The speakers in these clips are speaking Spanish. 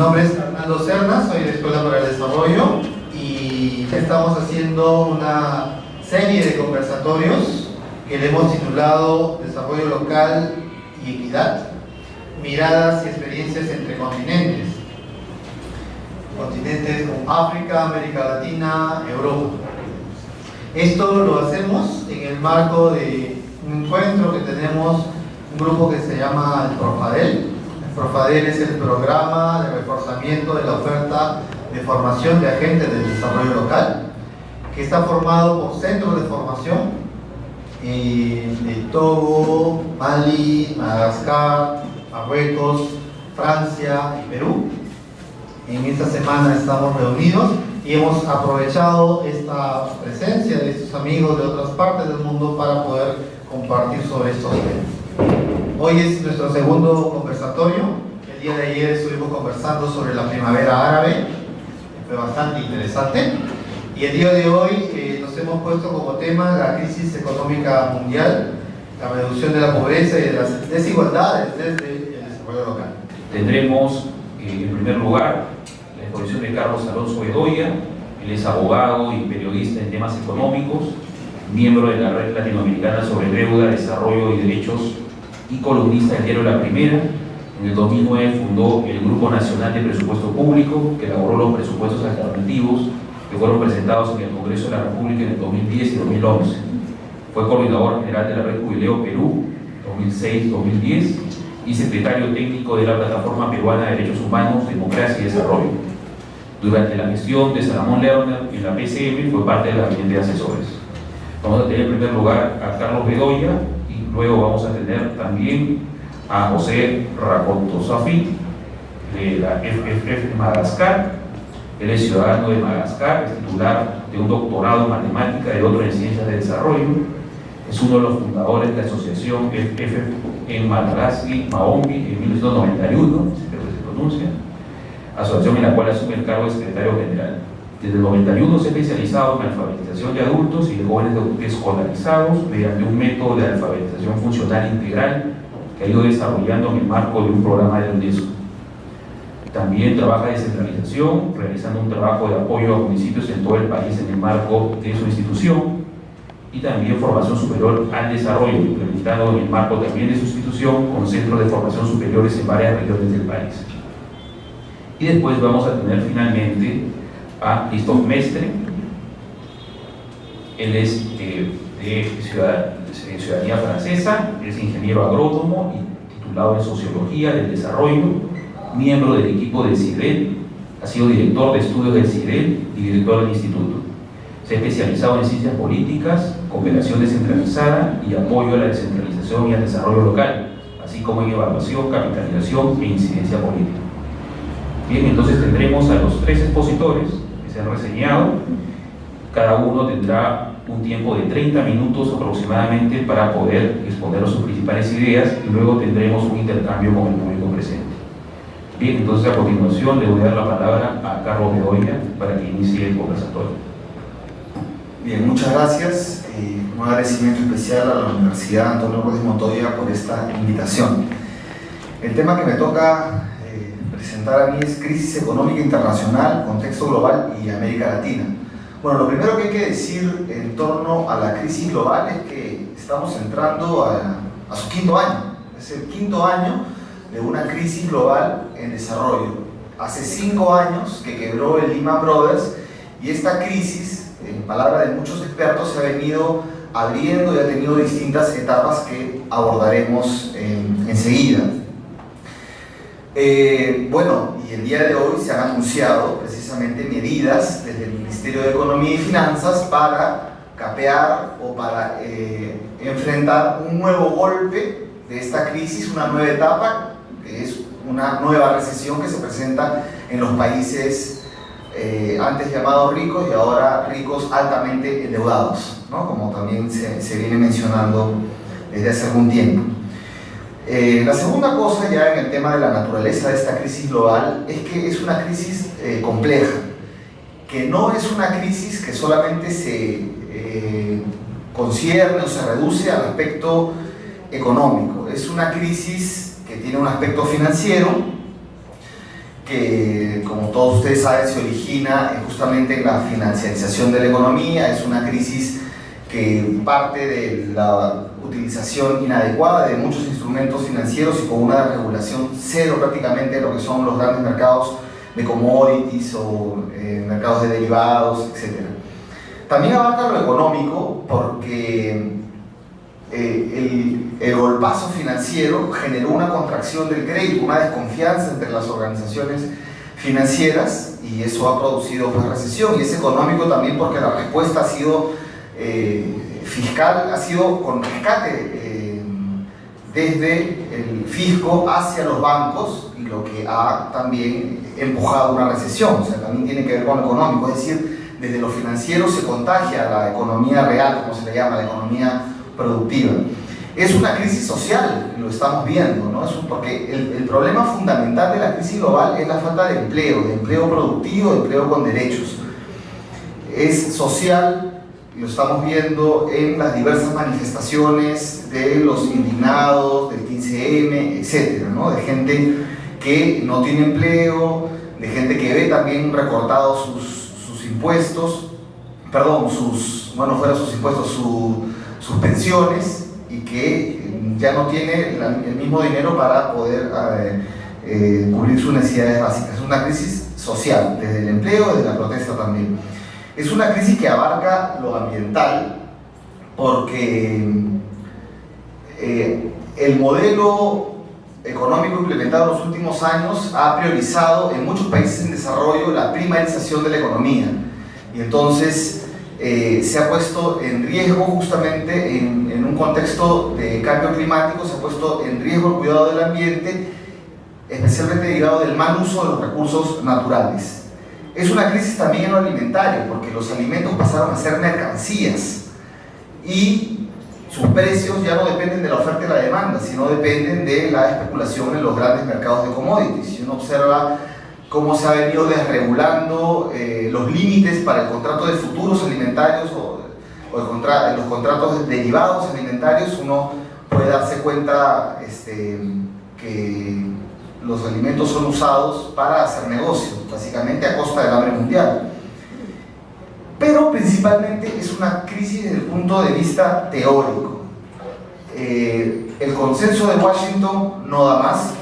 nombre es Fernando Cerna, soy de la Escuela para el Desarrollo y estamos haciendo una serie de conversatorios que le hemos titulado Desarrollo Local y Equidad, miradas y experiencias entre continentes. Continentes como África, América Latina, Europa. Esto lo hacemos en el marco de un encuentro que tenemos un grupo que se llama el Profadel. El Profadel es el programa de reforzamiento de la oferta de formación de agentes del desarrollo local, que está formado por centros de formación de Togo, Mali, Madagascar, Marruecos, Francia y Perú. En esta semana estamos reunidos y hemos aprovechado esta presencia de estos amigos de otras partes del mundo para poder compartir sobre estos temas. Hoy es nuestro segundo conversatorio. El día de ayer estuvimos conversando sobre la primavera árabe, fue bastante interesante. Y el día de hoy nos hemos puesto como tema la crisis económica mundial, la reducción de la pobreza y de las desigualdades desde el desarrollo local. Tendremos en primer lugar la exposición de Carlos Alonso Bedoya. Él es abogado y periodista en temas económicos, miembro de la Red Latinoamericana sobre Deuda, Desarrollo y Derechos y columnista del diario La Primera. En el 2009 fundó el Grupo Nacional de Presupuesto Público, que elaboró los presupuestos alternativos que fueron presentados en el Congreso de la República en el 2010 y 2011. Fue coordinador general de la Red Jubileo Perú 2006-2010 y secretario técnico de la Plataforma Peruana de Derechos Humanos, Democracia y Desarrollo. Durante la gestión de Salomón Lerner en la PCM fue parte del gabinete de asesores. Vamos a tener en primer lugar a Carlos Bedoya y luego vamos a tener también a José Rakotosafi de la FFF de Madagascar. Él es ciudadano de Madagascar, es titular de un doctorado en matemática y otro en ciencias de desarrollo. Es uno de los fundadores de la asociación FFF en Malagasy, Maombi, en 1991, creo que se pronuncia, asociación en la cual asume el cargo de secretario general. Desde el 91 se ha especializado en alfabetización de adultos y de jóvenes escolarizados mediante un método de alfabetización funcional integral que ha ido desarrollando en el marco de un programa de la UNESCO. También trabaja descentralización, realizando un trabajo de apoyo a municipios en todo el país en el marco de su institución, y también formación superior al desarrollo, implementado en el marco también de su institución, con centros de formación superiores en varias regiones del país. Y después vamos a tener finalmente a Christophe Mestre. Él es de ciudadanía francesa, es ingeniero agrónomo y titulado en Sociología del Desarrollo, miembro del equipo del CIDEL, ha sido director de estudios del CIDEL y director del instituto. Se ha especializado en ciencias políticas, cooperación descentralizada y apoyo a la descentralización y al desarrollo local, así como en evaluación, capitalización e incidencia política. Bien, entonces tendremos a los tres expositores que se han reseñado. Cada uno tendrá un tiempo de 30 minutos aproximadamente para poder exponer sus principales ideas y luego tendremos un intercambio con el público presente. Bien, entonces a continuación le voy a dar la palabra a Carlos Bedoya para que inicie el conversatorio. Bien, muchas gracias. Un agradecimiento especial a la Universidad Antonio Rodríguez Montoya por esta invitación. El tema que me toca presentar a mí es crisis económica internacional, contexto global y América Latina. Bueno, lo primero que hay que decir en torno a la crisis global es que estamos entrando a su quinto año. Es el quinto año de una crisis global en desarrollo. Hace 5 años que quebró el Lehman Brothers y esta crisis, en palabras de muchos expertos, se ha venido abriendo y ha tenido distintas etapas que abordaremos enseguida. Bueno, y el día de hoy se han anunciado precisamente medidas desde el Ministerio de Economía y Finanzas para capear o para enfrentar un nuevo golpe de esta crisis, una nueva etapa, que es una nueva recesión que se presenta en los países antes llamados ricos y ahora ricos altamente endeudados, ¿no? Como también se viene mencionando desde hace algún tiempo. La segunda cosa, ya en el tema de la naturaleza de esta crisis global, es que es una crisis compleja, que no es una crisis que solamente se concierne o se reduce al aspecto económico. Es una crisis que tiene un aspecto financiero, que, como todos ustedes saben, se origina justamente en la financiarización de la economía. Es una crisis que parte de la utilización inadecuada de muchos instrumentos financieros y con una regulación cero prácticamente de lo que son los grandes mercados de commodities o mercados de derivados, etc. También abarca lo económico porque el golpazo financiero generó una contracción del crédito, una desconfianza entre las organizaciones financieras, y eso ha producido pues recesión. Y es económico también porque la respuesta ha sido fiscal, ha sido con rescate desde el fisco hacia los bancos, y lo que ha también empujado una recesión. O sea, también tiene que ver con lo económico, es decir, desde lo financiero se contagia a la economía real, como se le llama, la economía productiva. Es una crisis social, lo estamos viendo, ¿no? Porque el problema fundamental de la crisis global es la falta de empleo productivo, de empleo con derechos. Es social, lo estamos viendo en las diversas manifestaciones de los indignados, del 15M, etc., ¿no? De gente que no tiene empleo, de gente que ve también recortados sus impuestos, perdón, sus pensiones, y que ya no tiene el mismo dinero para poder cubrir sus necesidades básicas. Es una crisis social, desde el empleo, desde la protesta también. Es una crisis que abarca lo ambiental, porque el modelo económico implementado en los últimos años ha priorizado en muchos países en desarrollo la primarización de la economía, y entonces se ha puesto en riesgo, justamente en un contexto de cambio climático, se ha puesto en riesgo el cuidado del ambiente, especialmente derivado del mal uso de los recursos naturales. Es una crisis también en lo alimentario, porque los alimentos pasaron a ser mercancías y sus precios ya no dependen de la oferta y la demanda, sino dependen de la especulación en los grandes mercados de commodities. Si uno observa cómo se ha venido desregulando los límites para el contrato de futuros alimentarios o los contratos de derivados alimentarios, uno puede darse cuenta que los alimentos son usados para hacer negocio, básicamente a costa del hambre mundial. Pero principalmente es una crisis desde el punto de vista teórico. El consenso de Washington no da más.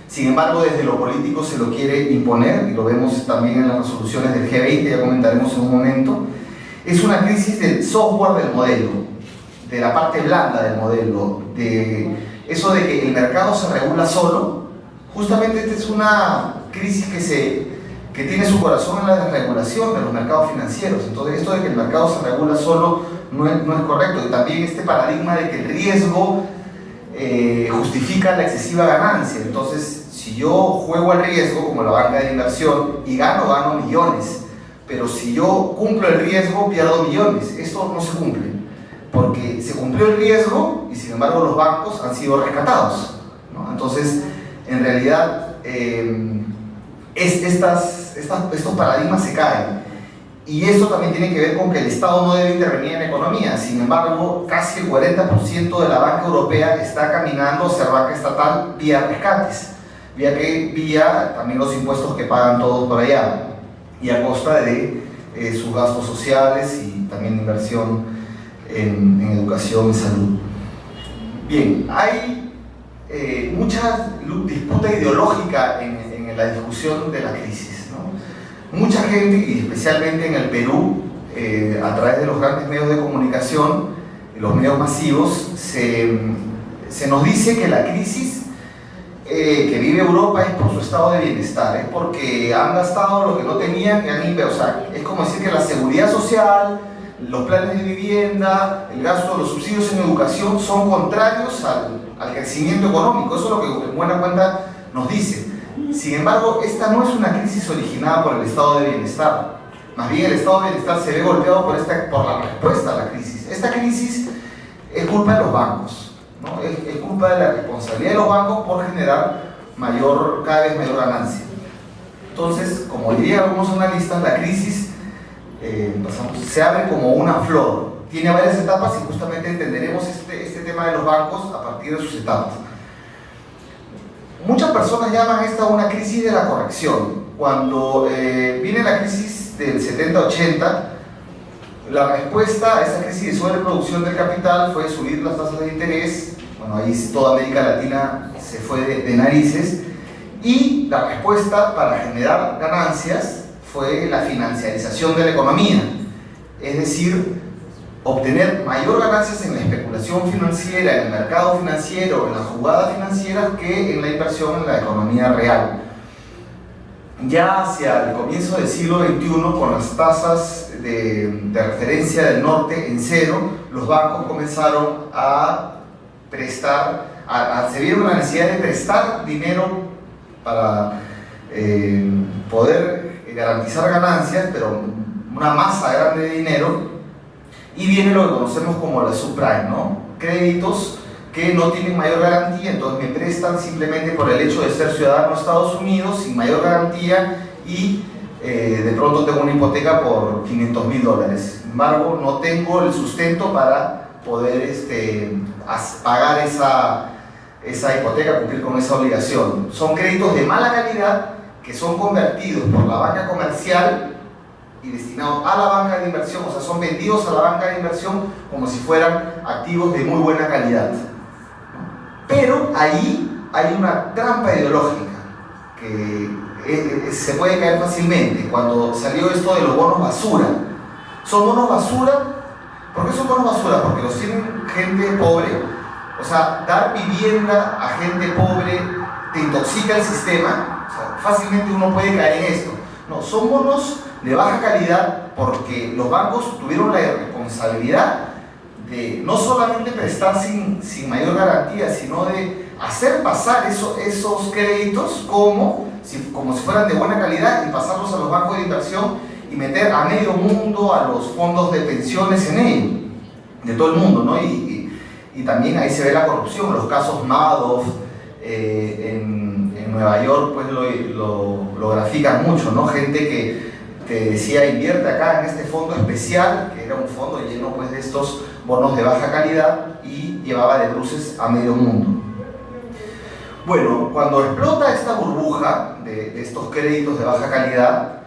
Sin embargo, desde lo político se lo quiere imponer, y lo vemos también en las resoluciones del G20, ya comentaremos en un momento. Es una crisis del software del modelo, de la parte blanda del modelo, de eso de que el mercado se regula solo. Justamente esta es una crisis que tiene su corazón en la desregulación de los mercados financieros. Entonces, esto de que el mercado se regula solo no es correcto. Y también este paradigma de que el riesgo justifica la excesiva ganancia. Entonces, si yo juego al riesgo como la banca de inversión y gano millones, pero si yo cumplo el riesgo pierdo millones. Esto no se cumple, porque se cumplió el riesgo y sin embargo los bancos han sido rescatados, ¿no? Entonces, en realidad, estos paradigmas se caen, y esto también tiene que ver con que el Estado no debe intervenir en la economía. Sin embargo, casi el 40% de la banca europea está caminando a ser banca estatal vía rescates, vía también los impuestos que pagan todos por allá, y a costa de sus gastos sociales y también inversión en educación y salud. Bien, hay mucha disputa ideológica en la discusión de la crisis, ¿no? Mucha gente, y especialmente en el Perú, a través de los grandes medios de comunicación, los medios masivos, se nos dice que la crisis que vive Europa es por su estado de bienestar, es porque han gastado lo que no tenían y han invertido. O sea, es como decir que la seguridad social, los planes de vivienda, el gasto de los subsidios en educación son contrarios al crecimiento económico. Eso es lo que en buena cuenta nos dice. Sin embargo, esta no es una crisis originada por el estado de bienestar. Más bien, el estado de bienestar se ve golpeado por la respuesta a la crisis. Esta crisis es culpa de los bancos, ¿no? Es culpa de la responsabilidad de los bancos por generar cada vez mayor ganancia. Entonces, como dirían algunos analistas, la crisis se abre como una flor. Tiene varias etapas y justamente entenderemos este tema de los bancos a partir de sus etapas. Muchas personas llaman esta una crisis de la corrección. Cuando viene la crisis del 70-80, la respuesta a esa crisis de sobreproducción del capital fue subir las tasas de interés. Bueno, ahí toda América Latina se fue de narices. Y la respuesta para generar ganancias fue la financiarización de la economía. Es decir, obtener mayor ganancias en la especulación financiera, en el mercado financiero, en las jugadas financieras, que en la inversión en la economía real. Ya hacia el comienzo del siglo XXI, con las tasas de referencia del norte en cero, los bancos comenzaron a prestar, se vieron la necesidad de prestar dinero para poder garantizar ganancias, pero una masa grande de dinero. Y viene lo que conocemos como la subprime, ¿no? Créditos que no tienen mayor garantía, entonces me prestan simplemente por el hecho de ser ciudadano de Estados Unidos sin mayor garantía, y de pronto tengo una hipoteca por $500.000. Sin embargo, no tengo el sustento para poder pagar esa hipoteca, cumplir con esa obligación. Son créditos de mala calidad que son convertidos por la banca comercial y destinados a la banca de inversión, o sea, son vendidos a la banca de inversión como si fueran activos de muy buena calidad. Pero ahí hay una trampa ideológica que se puede caer fácilmente. Cuando salió esto de los bonos basura, ¿son bonos basura? ¿Por qué son bonos basura? Porque los tienen gente pobre. O sea, dar vivienda a gente pobre te intoxica el sistema. O sea, fácilmente uno puede caer en esto. No, son bonos de baja calidad porque los bancos tuvieron la irresponsabilidad de no solamente prestar sin mayor garantía, sino de hacer pasar esos créditos como si fueran de buena calidad y pasarlos a los bancos de inversión y meter a medio mundo, a los fondos de pensiones en ello, de todo el mundo, ¿no? Y también ahí se ve la corrupción, los casos Madoff en Nueva York pues lo grafican mucho, ¿no? Gente que decía invierte acá en este fondo especial, que era un fondo lleno pues de estos bonos de baja calidad, y llevaba de bruces a medio mundo. Bueno, cuando explota esta burbuja de estos créditos de baja calidad,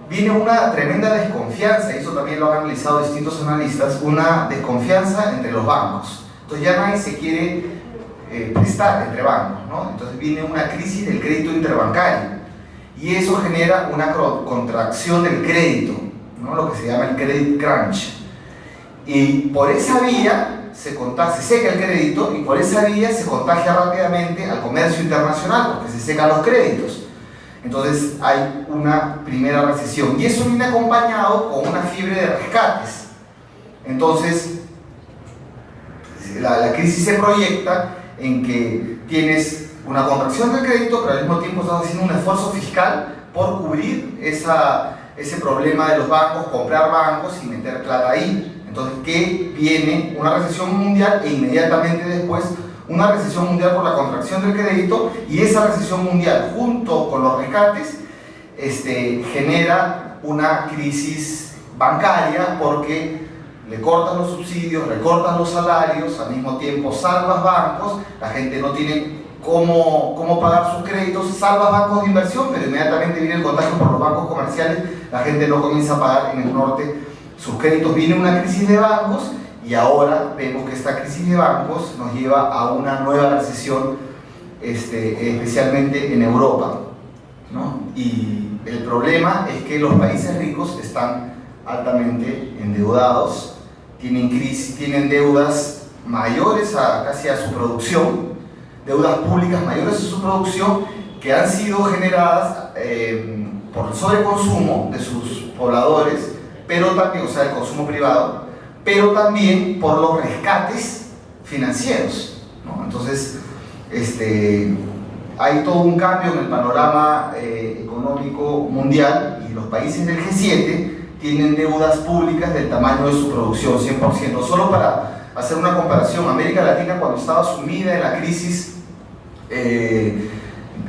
viene una tremenda desconfianza, y eso también lo han analizado distintos analistas, una desconfianza entre los bancos. Entonces ya nadie se quiere prestar entre bancos, ¿no? Entonces viene una crisis del crédito interbancario, y eso genera una contracción del crédito, ¿no? Lo que se llama el credit crunch. Y por esa vía se seca el crédito, y por esa vía se contagia rápidamente al comercio internacional, porque se secan los créditos. Entonces hay una primera recesión, y eso viene acompañado con una fiebre de rescates. Entonces la crisis se proyecta en que tienes una contracción del crédito, pero al mismo tiempo estás haciendo un esfuerzo fiscal por cubrir ese problema de los bancos, comprar bancos y meter plata ahí. Entonces, ¿qué viene? Una recesión mundial, e inmediatamente después una recesión mundial por la contracción del crédito, y esa recesión mundial junto con los rescates genera una crisis bancaria, porque le cortan los subsidios, recortan los salarios, al mismo tiempo salvas bancos, la gente no tiene cómo pagar sus créditos, salvas bancos de inversión, pero inmediatamente viene el contagio por los bancos comerciales, la gente no comienza a pagar en el norte sus créditos, viene una crisis de bancos, y ahora vemos que esta crisis de bancos nos lleva a una nueva recesión, especialmente en Europa, ¿no? Y el problema es que los países ricos están altamente endeudados, tienen deudas mayores casi a su producción, deudas públicas mayores a su producción, que han sido generadas por el sobreconsumo de sus pobladores, pero también, o sea, el consumo privado, pero también por los rescates financieros, ¿no? Entonces, hay todo un cambio en el panorama económico mundial, y los países del G7 tienen deudas públicas del tamaño de su producción, 100%. Solo para hacer una comparación, América Latina, cuando estaba sumida en la crisis de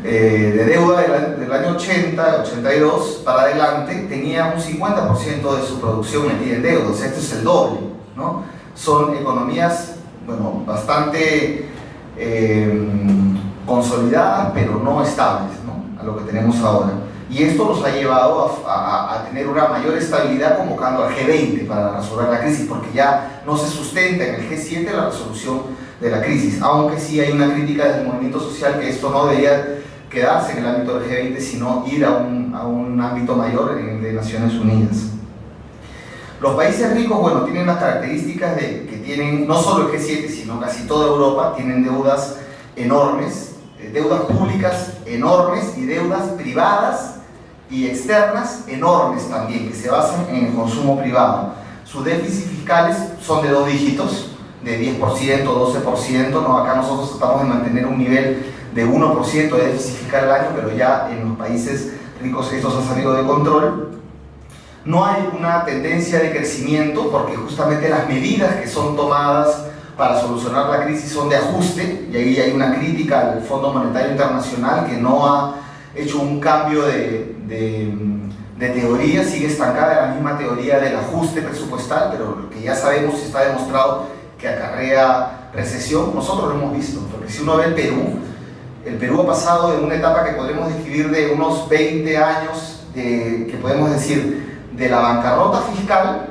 deuda del año 80, 82 para adelante, tenía un 50% de su producción metida en deuda. O sea, esto es el doble, ¿no? Son economías, bueno, bastante consolidadas pero no estables, ¿no?, a lo que tenemos ahora. Y esto nos ha llevado a tener una mayor estabilidad, convocando al G20 para resolver la crisis, porque ya no se sustenta en el G7 la resolución de la crisis, aunque sí hay una crítica del movimiento social que esto no debería quedarse en el ámbito del G20, sino ir a un ámbito mayor, en el de Naciones Unidas. Los países ricos, bueno, tienen las características de que tienen, no solo el G7, sino casi toda Europa, tienen deudas enormes, deudas públicas enormes y deudas privadas y externas enormes también, que se basan en el consumo privado. Sus déficits fiscales son de 2 dígitos, de 10%, 12%, ¿no? Acá nosotros tratamos de mantener un nivel de 1% de déficit fiscal al año, pero ya en los países ricos esto se ha salido de control. No hay una tendencia de crecimiento, porque justamente las medidas que son tomadas para solucionar la crisis son de ajuste, y ahí hay una crítica al Fondo Monetario Internacional, que no ha hecho un cambio de teoría, sigue estancada en la misma teoría del ajuste presupuestal, pero lo que ya sabemos y está demostrado que acarrea recesión. Nosotros lo hemos visto, porque si uno ve el Perú ha pasado de una etapa que podemos describir de unos 20 años, que podemos decir, de la bancarrota fiscal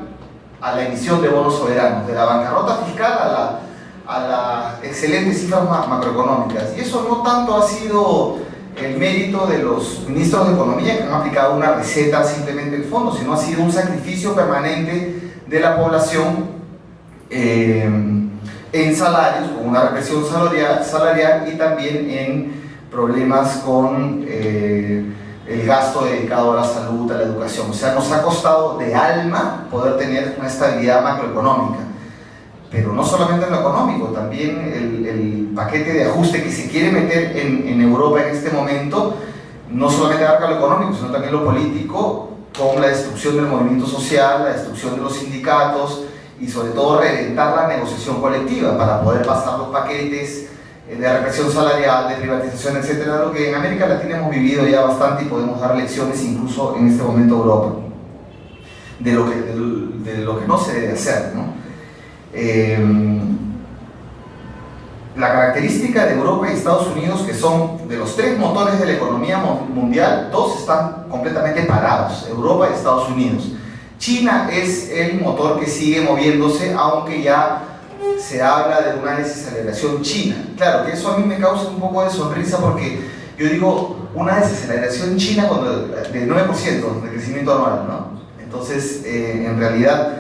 a la emisión de bonos soberanos, de la bancarrota fiscal a las excelentes cifras macroeconómicas. Y eso no tanto ha sido el mérito de los ministros de Economía, que han aplicado una receta simplemente del fondo, sino ha sido un sacrificio permanente de la población en salarios, con una represión salarial, y también en problemas con el gasto dedicado a la salud, a la educación. O sea, nos ha costado de alma poder tener una estabilidad macroeconómica. Pero no solamente en lo económico, también el paquete de ajuste que se quiere meter en Europa en este momento, no solamente abarca lo económico, sino también lo político, con la destrucción del movimiento social, la destrucción de los sindicatos, y sobre todo reventar la negociación colectiva para poder pasar los paquetes de represión salarial, de privatización, etcétera, lo que en América Latina hemos vivido ya bastante, y podemos dar lecciones incluso en este momento a Europa de lo que no se debe hacer, ¿no? La característica de Europa y Estados Unidos, que son de los 3 motores de la economía mundial, 2 están completamente parados: Europa y Estados Unidos. China es el motor que sigue moviéndose, aunque ya se habla de una desaceleración china. Claro que eso a mí me causa un poco de sonrisa, porque yo digo, una desaceleración china de 9% de crecimiento anual, ¿no? Entonces, en realidad,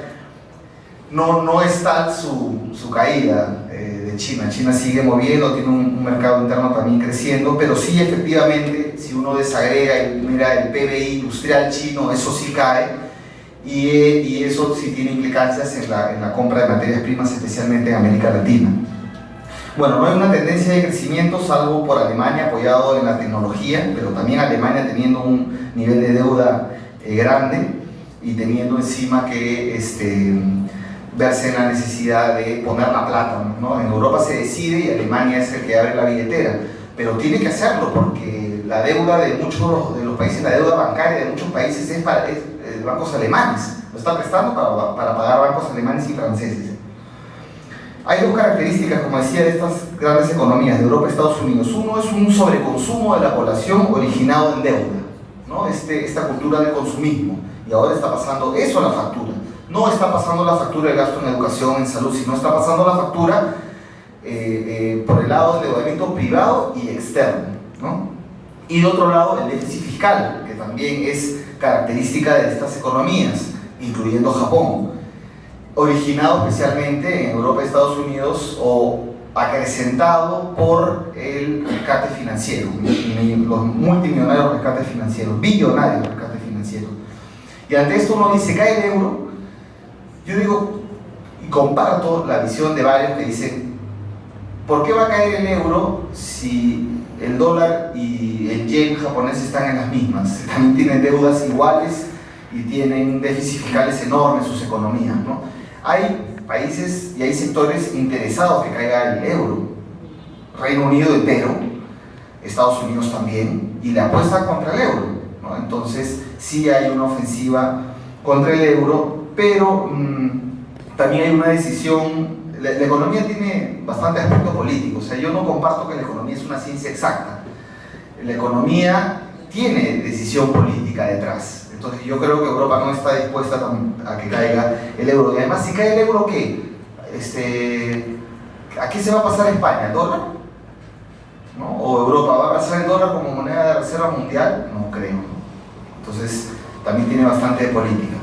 no es tal su caída de China. China sigue moviendo, tiene un mercado interno también creciendo, pero sí, efectivamente, si uno desagrega y mira el PBI industrial chino, eso sí cae. Y eso sí tiene implicancias en la compra de materias primas, especialmente en América Latina. Bueno, no hay una tendencia de crecimiento, salvo por Alemania, apoyado en la tecnología, pero también Alemania teniendo un nivel de deuda grande, y teniendo encima que verse en la necesidad de poner la plata, ¿no? En Europa se decide y Alemania es el que abre la billetera, pero tiene que hacerlo, porque la deuda de muchos de los países, la deuda bancaria de muchos países es bancos alemanes, lo está prestando para pagar bancos alemanes y franceses. Hay 2 características, como decía, de estas grandes economías de Europa y Estados Unidos. Uno es un sobreconsumo de la población originado en deuda, ¿no? Esta cultura del consumismo, y ahora está pasando eso a la factura. No está pasando la factura del gasto en educación, en salud, sino está pasando la factura por el lado del endeudamiento privado y externo, ¿no? Y de otro lado, el déficit fiscal, que también es característica de estas economías, incluyendo Japón, originado especialmente en Europa y Estados Unidos, o acrecentado por el rescate financiero, los multimillonarios rescates financieros, billonarios rescates financieros. Y ante esto uno dice, ¿cae el euro? Yo digo, y comparto la visión de varios que dicen, ¿por qué va a caer el euro si el dólar y el yen japonés están en las mismas? También tienen deudas iguales y tienen déficits fiscales enormes sus economías, ¿no? Hay países y hay sectores interesados que caiga el euro. Reino Unido entero, Estados Unidos también, y la apuesta contra el euro, ¿no? Entonces sí hay una ofensiva contra el euro, pero también hay una decisión la economía tiene bastante aspecto político. O sea, yo no comparto que la economía es una ciencia exacta. La economía tiene decisión política detrás. Entonces yo creo que Europa no está dispuesta a que caiga el euro. Y además, si cae el euro, ¿qué? ¿A qué se va a pasar España? ¿Dólar? ¿No? ¿O Europa va a pasar el dólar como moneda de reserva mundial? No creo, ¿no? Entonces también tiene bastante política.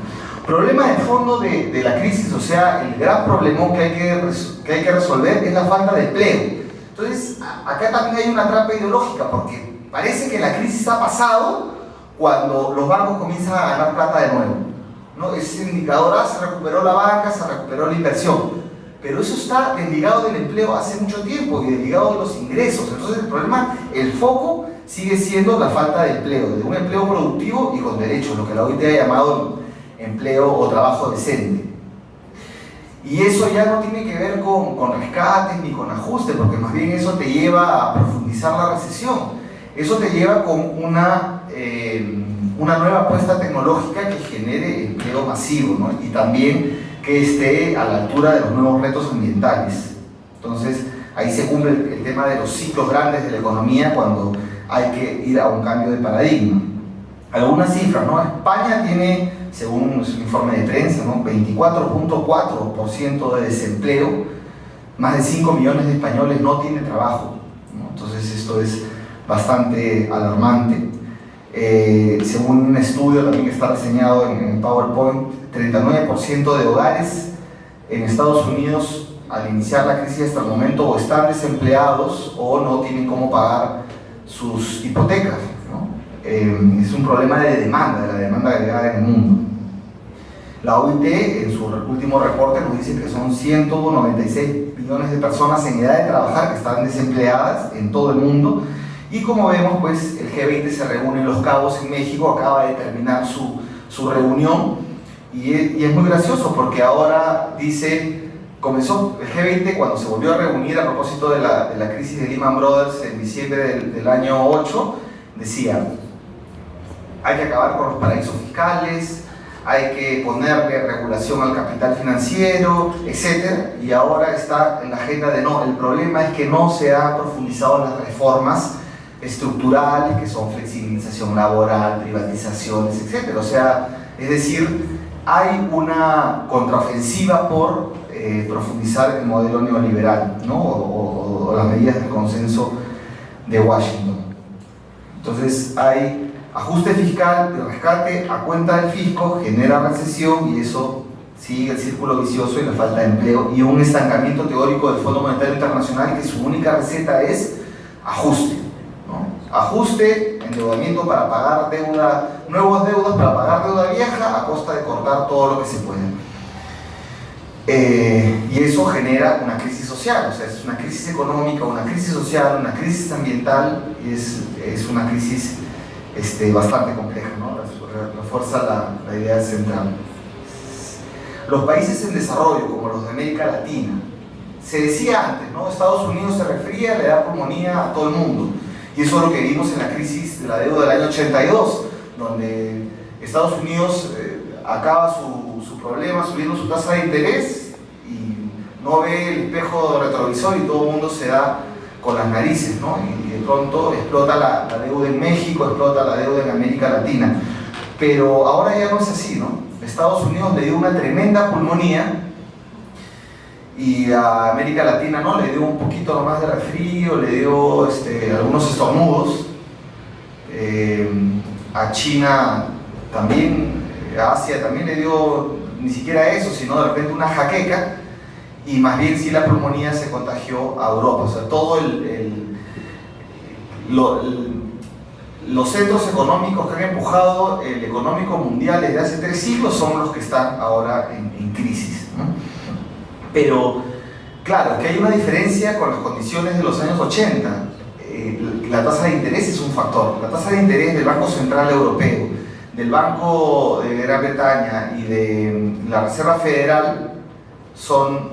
Problema de fondo de la crisis, o sea, el gran problemón que hay que resolver es la falta de empleo. Entonces, acá también hay una trampa ideológica, porque parece que la crisis ha pasado cuando los bancos comienzan a ganar plata de nuevo, ¿no? Ese indicador, se recuperó la banca, se recuperó la inversión, pero eso está desligado del empleo hace mucho tiempo y desligado de los ingresos. Entonces el problema, el foco sigue siendo la falta de empleo, de un empleo productivo y con derechos, lo que la OIT ha llamado empleo o trabajo decente. Y eso ya no tiene que ver con rescates ni con ajustes, porque más bien eso te lleva a profundizar la recesión. Eso te lleva con una nueva apuesta tecnológica que genere empleo masivo, ¿no? Y también que esté a la altura de los nuevos retos ambientales. Entonces, ahí se cumple el tema de los ciclos grandes de la economía cuando hay que ir a un cambio de paradigma. Algunas cifras, ¿no? España tiene, según un informe de prensa, ¿no?, 24.4% de desempleo, más de 5 millones de españoles no tienen trabajo, ¿no? Entonces esto es bastante alarmante. Según un estudio también que está reseñado en PowerPoint, 39% de hogares en Estados Unidos al iniciar la crisis hasta el momento o están desempleados o no tienen cómo pagar sus hipotecas, ¿no? Es un problema de demanda, de la demanda agregada en el mundo. La OIT en su último reporte nos dice que son 196 millones de personas en edad de trabajar que están desempleadas en todo el mundo. Y como vemos, pues el G20 se reúne en Los Cabos, en México, acaba de terminar su reunión y es muy gracioso porque ahora dice, comenzó el G20 cuando se volvió a reunir a propósito de la crisis de Lehman Brothers en diciembre del año 8, decía, hay que acabar con los paraísos fiscales, hay que ponerle regulación al capital financiero, etc. Y ahora está en la agenda de no, el problema es que no se han profundizado en las reformas estructurales, que son flexibilización laboral, privatizaciones, etc. O sea, es decir, hay una contraofensiva por profundizar el modelo neoliberal, ¿no? o las medidas del consenso de Washington. Entonces hay ajuste fiscal y rescate a cuenta del fisco, genera recesión y eso sigue el círculo vicioso y la falta de empleo y un estancamiento teórico del Fondo Monetario Internacional que su única receta es ajuste, ¿no? Ajuste, endeudamiento para pagar deuda, nuevas deudas para pagar deuda vieja a costa de cortar todo lo que se pueda. Y eso genera una crisis social, o sea, es una crisis económica, una crisis social, una crisis ambiental y es una crisis bastante compleja, ¿no? Refuerza la idea central. Los países en desarrollo, como los de América Latina, se decía antes, ¿no? Estados Unidos se refería, le da pulmonía a todo el mundo. Y eso es lo que vimos en la crisis de la deuda del año 82, donde Estados Unidos acaba su problema subiendo su tasa de interés y no ve el espejo retrovisor y todo el mundo se da con las narices, ¿no? Y de pronto explota la deuda en México, explota la deuda en América Latina. Pero ahora ya no es así, ¿no? Estados Unidos le dio una tremenda pulmonía y a América Latina no, le dio un poquito más de resfrío, le dio algunos estornudos. A China también, a Asia también le dio ni siquiera eso, sino de repente una jaqueca. Y más bien sí la pulmonía se contagió a Europa, o sea, todo los centros económicos que han empujado el económico mundial desde hace 3 siglos son los que están ahora en crisis, ¿no? Pero, claro, que hay una diferencia con las condiciones de los años 80. La tasa de interés es un factor. La tasa de interés del Banco Central Europeo, del Banco de Gran Bretaña y de la Reserva Federal son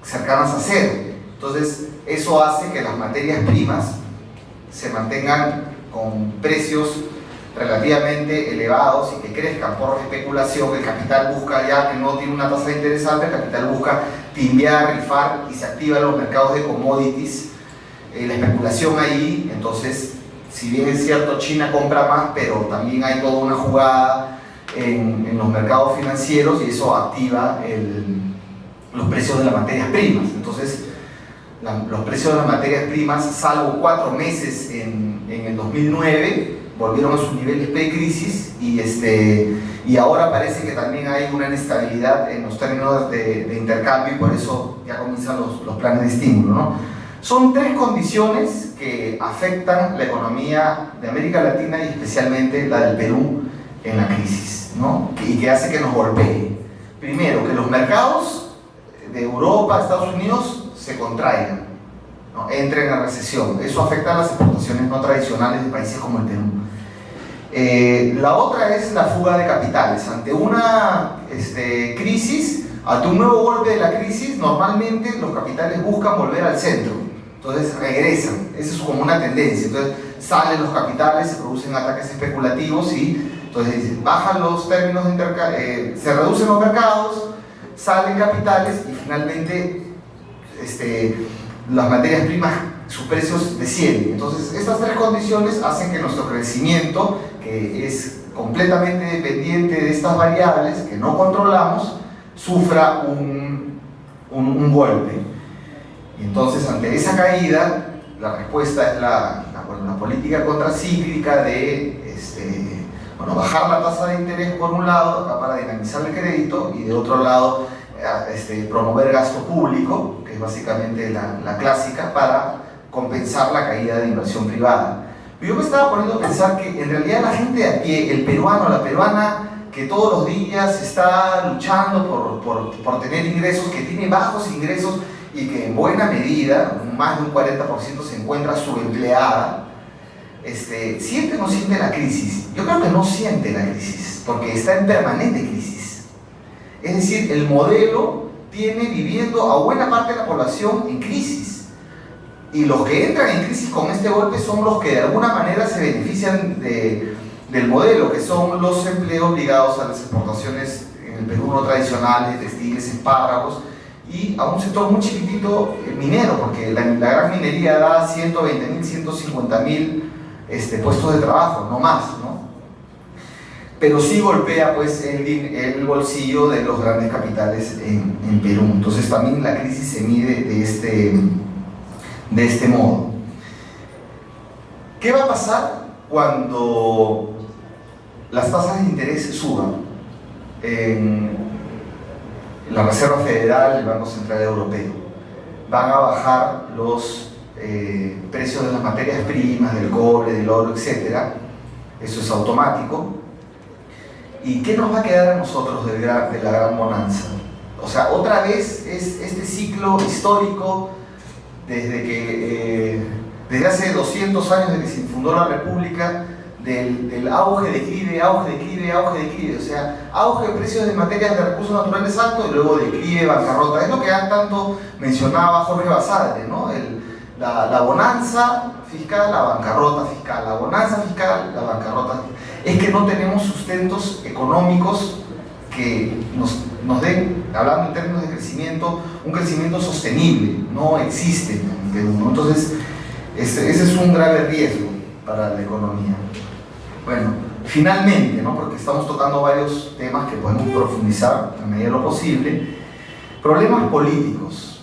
cercanas a cero. Entonces eso hace que las materias primas se mantengan con precios relativamente elevados y que crezcan por especulación. El capital busca, ya que no tiene una tasa de interés alta, el capital busca timbiar, rifar y se activan los mercados de commodities, la especulación ahí. Entonces, si bien es cierto, China compra más, pero también hay toda una jugada en los mercados financieros y eso activa los precios de las materias primas. Entonces, los precios de las materias primas, salvo 4 meses en el 2009, volvieron a sus niveles pre-crisis y ahora parece que también hay una inestabilidad en los términos de intercambio y por eso ya comienzan los planes de estímulo, ¿no? Son 3 condiciones que afectan la economía de América Latina y especialmente la del Perú en la crisis, ¿no? Y que hace que nos golpee. Primero, que los mercados de Europa, Estados Unidos se contraigan, ¿no? Entren en recesión. Eso afecta a las exportaciones no tradicionales de países como el Perú. La otra es la fuga de capitales. Ante una crisis, ante un nuevo golpe de la crisis, normalmente los capitales buscan volver al centro. Entonces regresan. Esa es como una tendencia. Entonces salen los capitales, se producen ataques especulativos y entonces bajan los términos de intercambio, se reducen los mercados, salen capitales y finalmente las materias primas, sus precios descienden. Entonces estas 3 condiciones hacen que nuestro crecimiento, que es completamente dependiente de estas variables que no controlamos, sufra un golpe. Y entonces ante esa caída la respuesta es la política contracíclica de bajar la tasa de interés por un lado para dinamizar el crédito y de otro lado promover gasto público, que es básicamente la clásica, para compensar la caída de inversión privada. Pero yo me estaba poniendo a pensar que en realidad la gente de a pie, el peruano, la peruana, que todos los días está luchando por tener ingresos, que tiene bajos ingresos y que en buena medida, más de un 40% se encuentra subempleada, ¿siente o no siente la crisis? Yo creo que no siente la crisis, porque está en permanente crisis. Es decir, el modelo tiene viviendo a buena parte de la población en crisis. Y los que entran en crisis con este golpe son los que de alguna manera se benefician del modelo, que son los empleos ligados a las exportaciones en el Perú no tradicionales, textiles, espárragos, y a un sector muy chiquitito minero, porque la gran minería da 120.000, 150.000 puestos de trabajo, no más, ¿no? Pero sí golpea pues el bolsillo de los grandes capitales en Perú. Entonces también la crisis se mide de este modo. ¿Qué va a pasar cuando las tasas de interés suban? La Reserva Federal, el Banco Central Europeo, van a bajar los precios de las materias primas, del cobre, del oro, etc. Eso es automático. ¿Y qué nos va a quedar a nosotros de la gran bonanza? O sea, otra vez es este ciclo histórico desde hace 200 años, desde que se fundó la República, del auge, declive, auge, declive, auge, declive. O sea, auge de precios de materias de recursos naturales alto y luego declive, bancarrota. Es lo que tanto mencionaba Jorge Basadre, ¿no? La bonanza fiscal, la bancarrota fiscal, la bonanza fiscal, la bancarrota fiscal. Es que no tenemos sustentos económicos que nos den, hablando en términos de crecimiento, un crecimiento sostenible. No existe en Perú, ¿no? Entonces, ese es un grave riesgo para la economía. Bueno, finalmente, ¿no? Porque estamos tocando varios temas que podemos profundizar a medida de lo posible. Problemas políticos.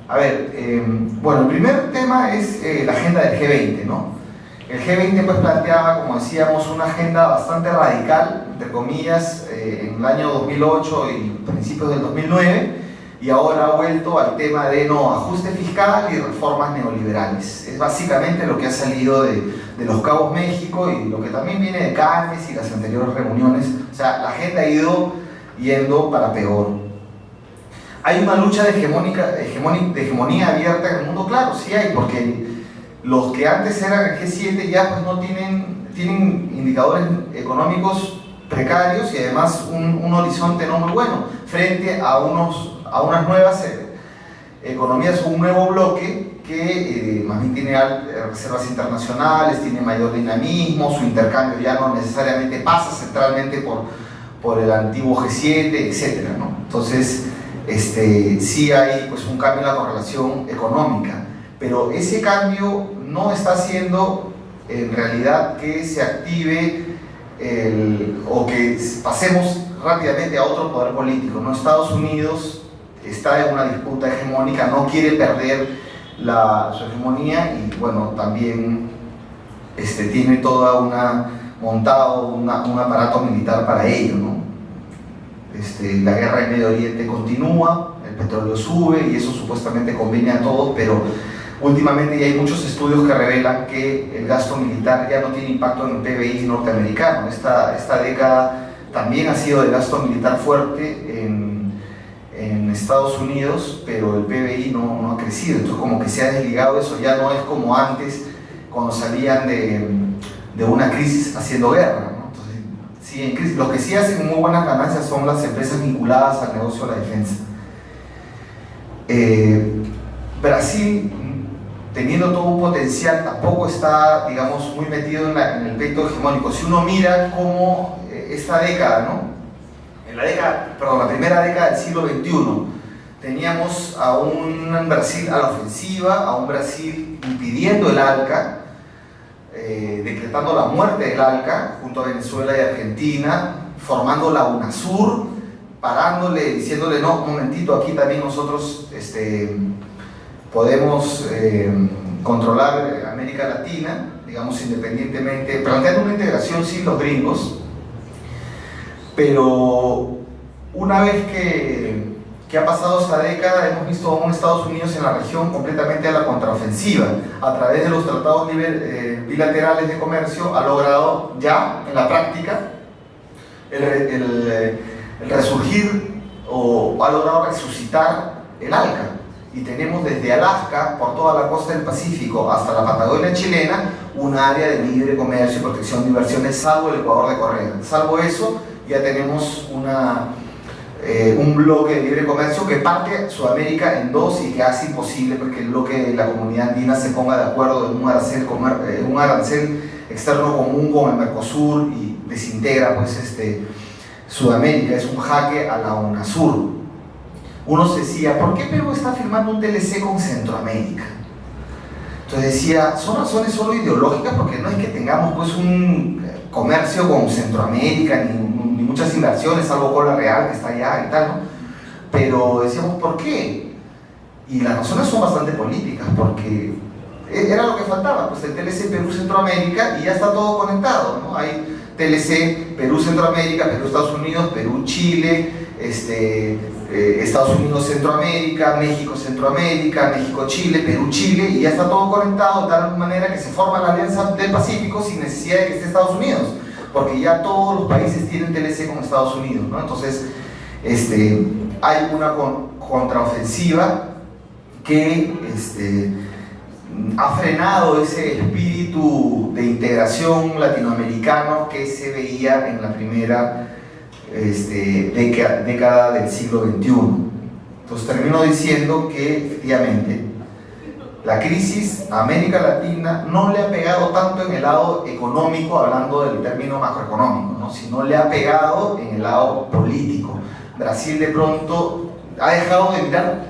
A ver, bueno, el primer tema es la agenda del G20, ¿no? El G20 pues planteaba, como decíamos, una agenda bastante radical, entre comillas, en el año 2008 y principios del 2009, y ahora ha vuelto al tema de ajuste fiscal y reformas neoliberales. Es básicamente lo que ha salido de Los Cabos, México, y lo que también viene de Cannes y las anteriores reuniones. O sea, la agenda ha ido yendo para peor. ¿Hay una lucha de hegemonía abierta en el mundo? Claro, sí hay, porque los que antes eran el G7 ya pues no tienen indicadores económicos precarios y además un horizonte no muy bueno frente a unas nuevas economía es un nuevo bloque que más bien tiene reservas internacionales, tiene mayor dinamismo, su intercambio ya no necesariamente pasa centralmente por el antiguo G7, etc., ¿no? Entonces, sí hay pues, un cambio en la correlación económica, pero ese cambio no está haciendo en realidad que se active o que pasemos rápidamente a otro poder político, ¿no? Estados Unidos está en una disputa hegemónica, no quiere perder su hegemonía y bueno, también tiene toda montado un aparato militar para ello, ¿no? La guerra en Medio Oriente continúa, el petróleo sube y eso supuestamente conviene a todos, pero últimamente ya hay muchos estudios que revelan que el gasto militar ya no tiene impacto en el PBI norteamericano. Esta década también ha sido de gasto militar fuerte en Estados Unidos, pero el PBI no ha crecido, entonces como que se ha desligado eso, ya no es como antes cuando salían de una crisis haciendo guerra, ¿no? Entonces, sí, en crisis, los que sí hacen muy buenas ganancias son las empresas vinculadas al negocio de la defensa. Brasil, teniendo todo un potencial, tampoco está, digamos, muy metido en el aspecto hegemónico. Si uno mira cómo esta década, ¿no? La primera década del siglo XXI, teníamos a un Brasil a la ofensiva, a un Brasil impidiendo el ALCA, decretando la muerte del ALCA junto a Venezuela y Argentina, formando la UNASUR, parándole, diciéndole, no, un momentito, aquí también nosotros podemos controlar América Latina, digamos, independientemente, planteando una integración sin los gringos. Pero una vez que ha pasado esta década, hemos visto a un Estados Unidos en la región completamente a la contraofensiva. A través de los tratados bilaterales de comercio ha logrado ya, en la práctica, el resurgir o ha logrado resucitar el ALCA. Y tenemos desde Alaska, por toda la costa del Pacífico, hasta la Patagonia chilena, un área de libre comercio y protección de inversiones, salvo el Ecuador de Correa. Salvo eso, ya tenemos un bloque de libre comercio que parte Sudamérica en dos y que hace imposible porque el bloque de la comunidad andina se ponga de acuerdo en un arancel externo común con el Mercosur y desintegra pues, Sudamérica. Es un jaque a la UNASUR. Uno se decía, ¿por qué Perú está firmando un TLC con Centroamérica? Entonces decía, son razones solo ideológicas porque no es que tengamos pues un comercio con Centroamérica ni muchas inversiones, salvo Cola Real que está allá y tal, ¿no? Pero decíamos, ¿por qué? Y las razones son bastante políticas, porque era lo que faltaba, pues el TLC Perú-Centroamérica y ya está todo conectado, ¿no? Hay TLC Perú-Centroamérica, Perú-Estados Unidos, Perú-Chile, Estados Unidos-Centroamérica, México-Centroamérica, México-Chile, Perú-Chile, y ya está todo conectado de tal manera que se forma la Alianza del Pacífico sin necesidad de que esté Estados Unidos, porque ya todos los países tienen TLC con Estados Unidos, ¿no? Entonces, hay una contraofensiva que ha frenado ese espíritu de integración latinoamericano que se veía en la primera década del siglo XXI. Entonces termino diciendo que efectivamente la crisis a América Latina no le ha pegado tanto en el lado económico, hablando del término macroeconómico, ¿no? Sino le ha pegado en el lado político. Brasil de pronto ha dejado de mirar,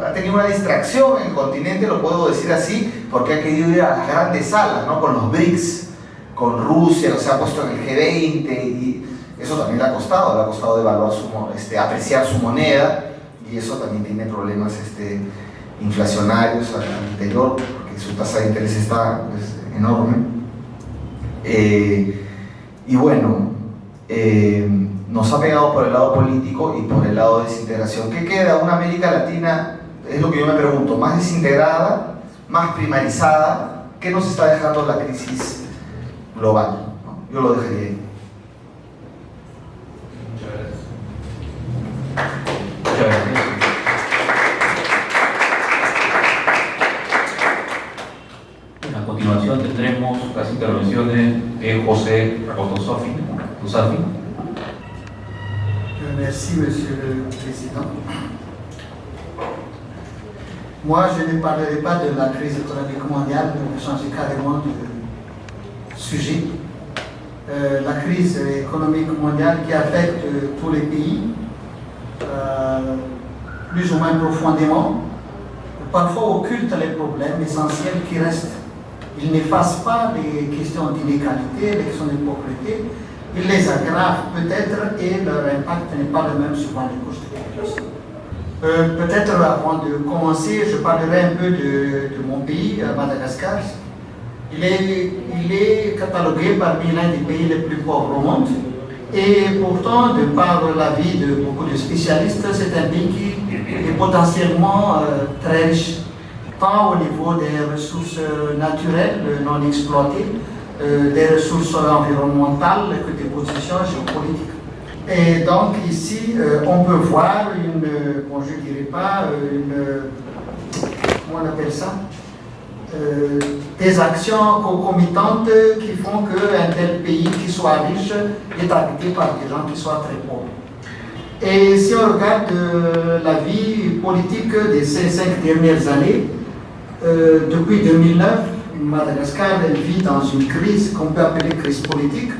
ha tenido una distracción en el continente, lo puedo decir así, porque ha querido ir a las grandes salas, ¿no? Con los BRICS, con Rusia, se ha puesto en el G20 y eso también le ha costado devaluar apreciar su moneda, y eso también tiene problemas inflacionarios al interior, porque su tasa de interés está pues, enorme. Y bueno, nos ha pegado por el lado político y por el lado de desintegración. ¿Qué queda? Una América Latina, es lo que yo me pregunto, más desintegrada, más primarizada. ¿Qué nos está dejando la crisis global? ¿No? Yo lo dejaría ahí. Muchas gracias. A continuación tendremos las intervenciones de José Rakotosafi. Merci, Monsieur le Président. Moi, je ne parlerai pas de la crise économique mondiale, je vais changer carrément de sujet. La crise économique mondiale qui affecte tous les pays, plus ou moins profondément, parfois occulte les problèmes essentiels qui restent. Il n'efface pas les questions d'inégalité, les questions de pauvreté, il les aggrave peut-être et leur impact n'est pas le même suivant les couches de population. Peut-être avant de commencer, je parlerai un peu de mon pays, Madagascar. Il est catalogué parmi l'un des pays les plus pauvres au monde. Et pourtant, de par l'avis de beaucoup de spécialistes, c'est un pays qui est potentiellement très riche, tant au niveau des ressources naturelles non exploitées, des ressources environnementales que des positions géopolitiques. Et donc ici, on peut voir bon, je ne dirais pas comment on appelle ça, des actions concomitantes qui font qu'un tel pays qui soit riche est habité par des gens qui soient très pauvres. Et si on regarde la vie politique de ces 5 dernières années, depuis 2009, Madagascar vit dans une crise qu'on peut appeler crise politique,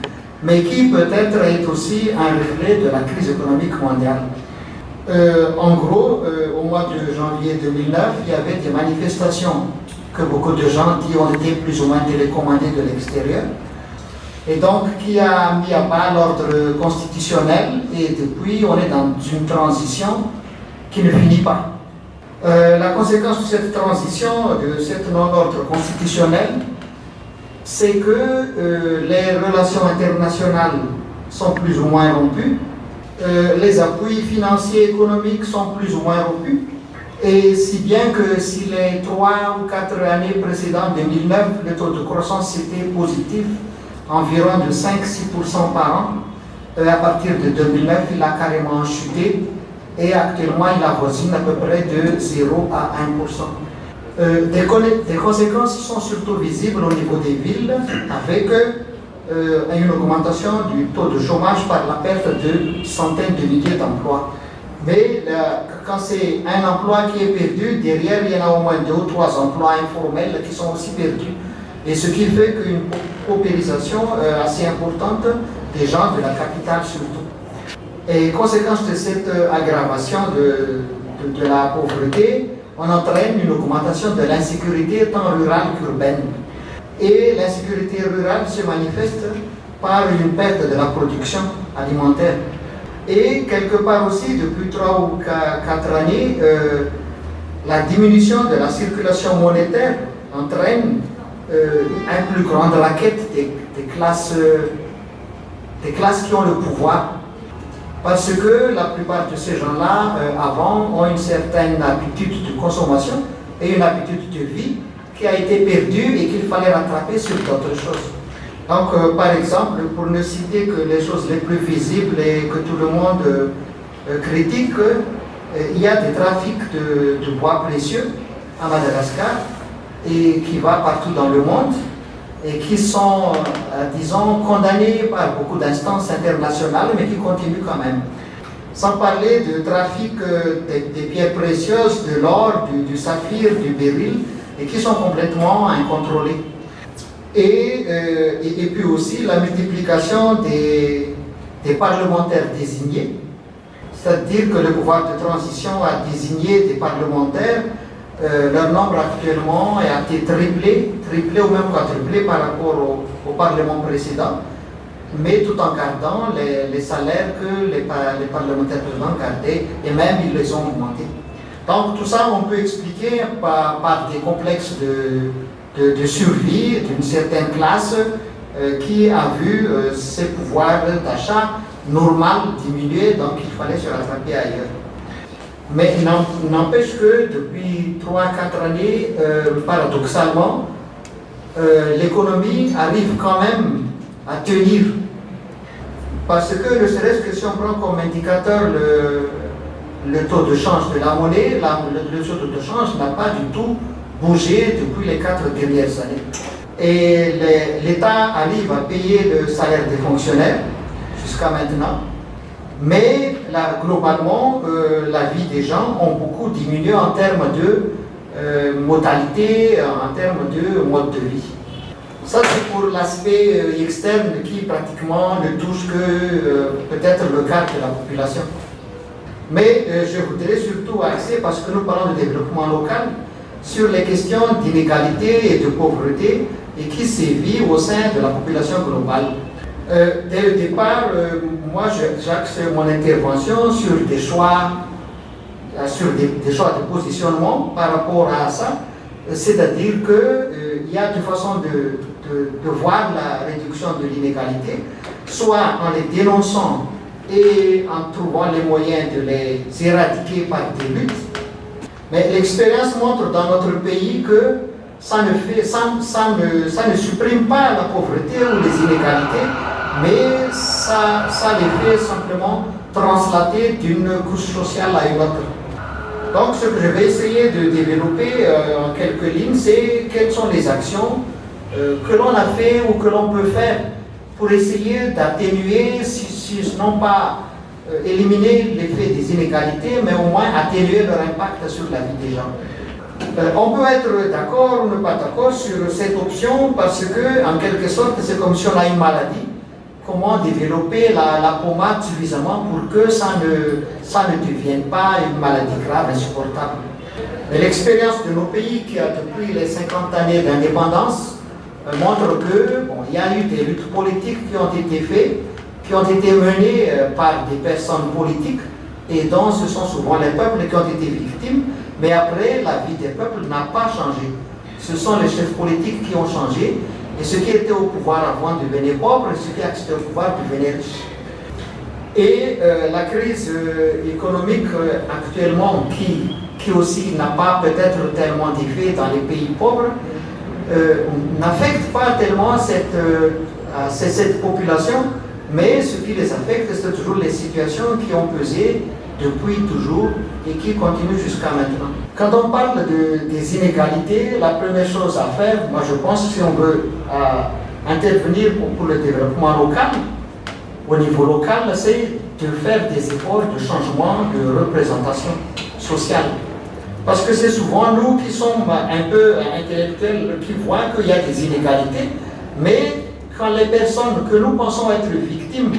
mais qui peut-être est aussi un reflet de la crise économique mondiale. En gros, au mois de janvier 2009, il y avait des manifestations que beaucoup de gens disent ont été plus ou moins télécommandées de l'extérieur, et donc qui a mis à bas l'ordre constitutionnel, et depuis on est dans une transition qui ne finit pas. La conséquence de cette transition, de cet non-ordre constitutionnel, c'est que les relations internationales sont plus ou moins rompues, les appuis financiers et économiques sont plus ou moins rompus, et si bien que si les 3 ou 4 années précédentes, 2009, le taux de croissance était positif, environ de 5-6% par an, à partir de 2009, il a carrément chuté, et actuellement il avoisine à peu près de 0 à 1%. Des conséquences sont surtout visibles au niveau des villes, avec une augmentation du taux de chômage par la perte de centaines de milliers d'emplois. Mais quand c'est un emploi qui est perdu, derrière il y en a au moins 2 ou 3 emplois informels qui sont aussi perdus. Et ce qui fait qu'une paupérisation assez importante des gens de la capitale surtout. Et conséquence de cette aggravation de la pauvreté, on entraîne une augmentation de l'insécurité tant rurale qu'urbaine. Et l'insécurité rurale se manifeste par une perte de la production alimentaire. Et quelque part aussi, depuis 3 ou 4 années, la diminution de la circulation monétaire entraîne une plus grande raquette des classes qui ont le pouvoir. Parce que la plupart de ces gens-là, avant, ont une certaine habitude de consommation et une habitude de vie qui a été perdue et qu'il fallait rattraper sur d'autres choses. Donc, par exemple, pour ne citer que les choses les plus visibles et que tout le monde critique, il y a des trafics de bois précieux à Madagascar et qui va partout dans le monde et qui sont, disons, condamnés par beaucoup d'instances internationales, mais qui continuent quand même. Sans parler de trafic des pierres précieuses, de l'or, du saphir, du béryl, et qui sont complètement incontrôlés. Et puis aussi la multiplication des parlementaires désignés, c'est-à-dire que le pouvoir de transition a désigné des parlementaires. Leur nombre actuellement a été triplé ou même quadruplé par rapport au Parlement précédent, mais tout en gardant les salaires que les parlementaires précédents gardaient, et même ils les ont augmentés. Donc tout ça, on peut expliquer par des complexes de survie d'une certaine classe qui a vu ses pouvoirs d'achat normal diminuer, donc il fallait se rattraper ailleurs. Mais il n'empêche que depuis 3-4 années, paradoxalement, l'économie arrive quand même à tenir. Parce que, ne serait-ce que si on prend comme indicateur le taux de change de la monnaie, le taux de change n'a pas du tout bougé depuis les 4 dernières années. Et l'État arrive à payer le salaire des fonctionnaires jusqu'à maintenant. Mais là, globalement, la vie des gens ont beaucoup diminué en termes modalités en termes de mode de vie. Ça, c'est pour l'aspect externe qui pratiquement ne touche que peut-être le quart de la population. Mais je voudrais surtout axer, parce que nous parlons de développement local, sur les questions d'inégalité et de pauvreté et qui sévit au sein de la population globale. Dès le départ, moi j'axe mon intervention sur des choix, des choix de positionnement par rapport à ça, c'est-à-dire qu'il y a une façon de voir la réduction de l'inégalité, soit en les dénonçant et en trouvant les moyens de les éradiquer par des luttes. Mais l'expérience montre dans notre pays que ça ne supprime pas la pauvreté ou les inégalités, mais ça les fait simplement translater d'une couche sociale à une autre. Donc ce que je vais essayer de développer en quelques lignes, c'est quelles sont les actions que l'on a fait ou que l'on peut faire pour essayer d'atténuer, non pas éliminer l'effet des inégalités, mais au moins atténuer leur impact sur la vie des gens. On peut être d'accord ou ne pas d'accord sur cette option parce que, en quelque sorte, c'est comme si on a une maladie. Comment développer la pommade suffisamment pour que ça ne devienne pas une maladie grave, insupportable. Mais l'expérience de nos pays qui a depuis les 50 années d'indépendance montre que il y a eu des luttes politiques qui ont été faites, qui ont été menées par des personnes politiques et dont ce sont souvent les peuples qui ont été victimes, mais après la vie des peuples n'a pas changé. Ce sont les chefs politiques qui ont changé et ceux qui étaient au pouvoir avant devenaient pauvres et ceux qui étaient au pouvoir devenaient riches. Et la crise économique actuellement qui aussi n'a pas peut-être tellement d'effet dans les pays pauvres n'affecte pas tellement cette population, mais ce qui les affecte, c'est toujours les situations qui ont pesé depuis toujours et qui continuent jusqu'à maintenant. Quand on parle des inégalités, la première chose à faire, moi je pense, si on veut intervenir pour le développement local, au niveau local, c'est de faire des efforts de changement de représentation sociale. Parce que c'est souvent nous qui sommes un peu intellectuels qui voient qu'il y a des inégalités, mais quand les personnes que nous pensons être victimes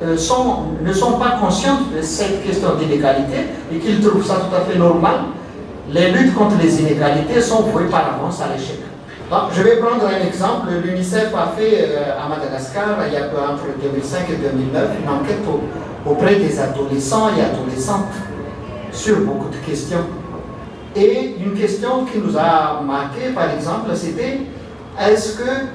ne sont pas conscientes de cette question d'inégalité et qu'ils trouvent ça tout à fait normal, les luttes contre les inégalités sont vouées par avance à l'échec. Donc, je vais prendre un exemple. L'UNICEF a fait à Madagascar, il y a entre 2005 et 2009, une enquête auprès des adolescents et adolescentes sur beaucoup de questions. Et une question qui nous a marqué, par exemple, c'était est-ce qu'un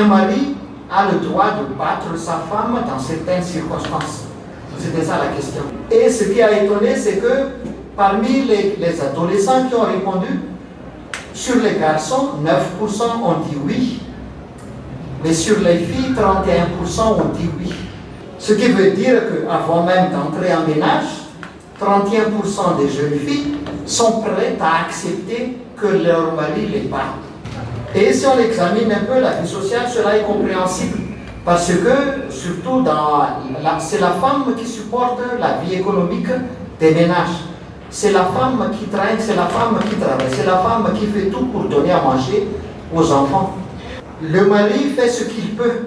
mari a le droit de battre sa femme dans certaines circonstances? C'était ça la question. Et ce qui a étonné, c'est que parmi les adolescents qui ont répondu, sur les garçons, 9% ont dit oui, mais sur les filles, 31% ont dit oui. Ce qui veut dire qu'avant même d'entrer en ménage, 31% des jeunes filles sont prêtes à accepter que leur mari les batte. Et si on examine un peu la vie sociale, cela est compréhensible. Parce que, surtout, c'est la femme qui supporte la vie économique des ménages. C'est la femme qui traîne, c'est la femme qui travaille, c'est la femme qui fait tout pour donner à manger aux enfants. Le mari fait ce qu'il peut.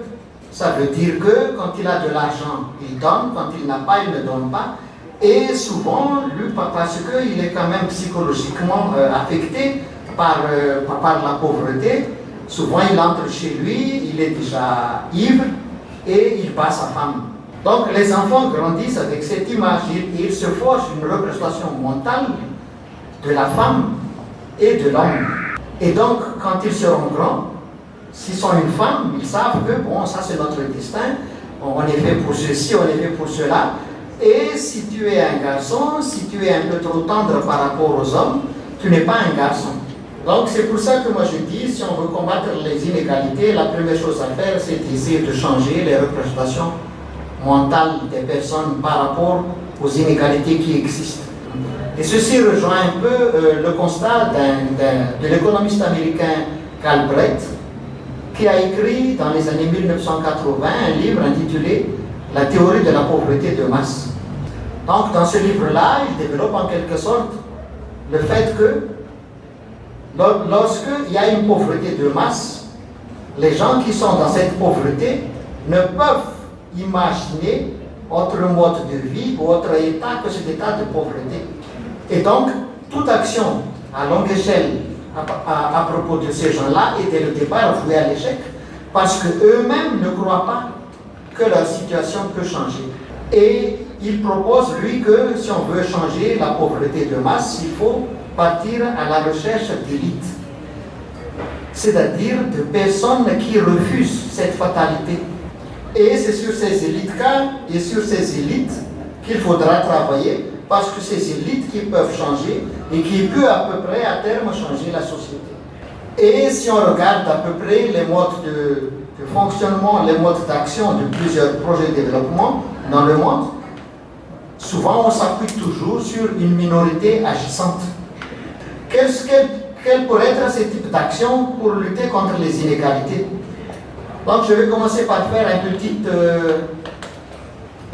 Ça veut dire que quand il a de l'argent, il donne, quand il n'a pas, il ne donne pas. Et souvent, lui, parce qu'il est quand même psychologiquement affecté par la pauvreté, souvent il entre chez lui, il est déjà ivre et il bat sa femme. Donc les enfants grandissent avec cette image, ils se forgent une représentation mentale de la femme et de l'homme. Et donc quand ils seront grands, s'ils sont une femme, ils savent que bon, ça c'est notre destin, on est fait pour ceci, on est fait pour cela. Et si tu es un garçon, si tu es un peu trop tendre par rapport aux hommes, tu n'es pas un garçon. Donc c'est pour ça que moi je dis, si on veut combattre les inégalités, la première chose à faire, c'est d'essayer de changer les représentations mentales des personnes par rapport aux inégalités qui existent. Et ceci rejoint un peu le constat de l'économiste américain Galbraith, qui a écrit dans les années 1980 un livre intitulé « La théorie de la pauvreté de masse ». Donc dans ce livre-là, il développe en quelque sorte le fait que lorsqu'il y a une pauvreté de masse, les gens qui sont dans cette pauvreté ne peuvent imaginer autre mode de vie ou autre état que cet état de pauvreté. Et donc, toute action à longue échelle à propos de ces gens-là est dès le départ vouée à l'échec, parce qu'eux-mêmes ne croient pas que leur situation peut changer. Et il propose, lui, que si on veut changer la pauvreté de masse, il faut partir à la recherche d'élites, c'est-à-dire de personnes qui refusent cette fatalité. Et c'est sur ces élites-là et sur ces élites qu'il faudra travailler, parce que ces élites qui peuvent changer et qui peuvent à peu près à terme changer la société. Et si on regarde à peu près les modes de fonctionnement, les modes d'action de plusieurs projets de développement dans le monde, souvent on s'appuie toujours sur une minorité agissante. Quel pourrait être ce type d'action pour lutter contre les inégalités? Donc je vais commencer par faire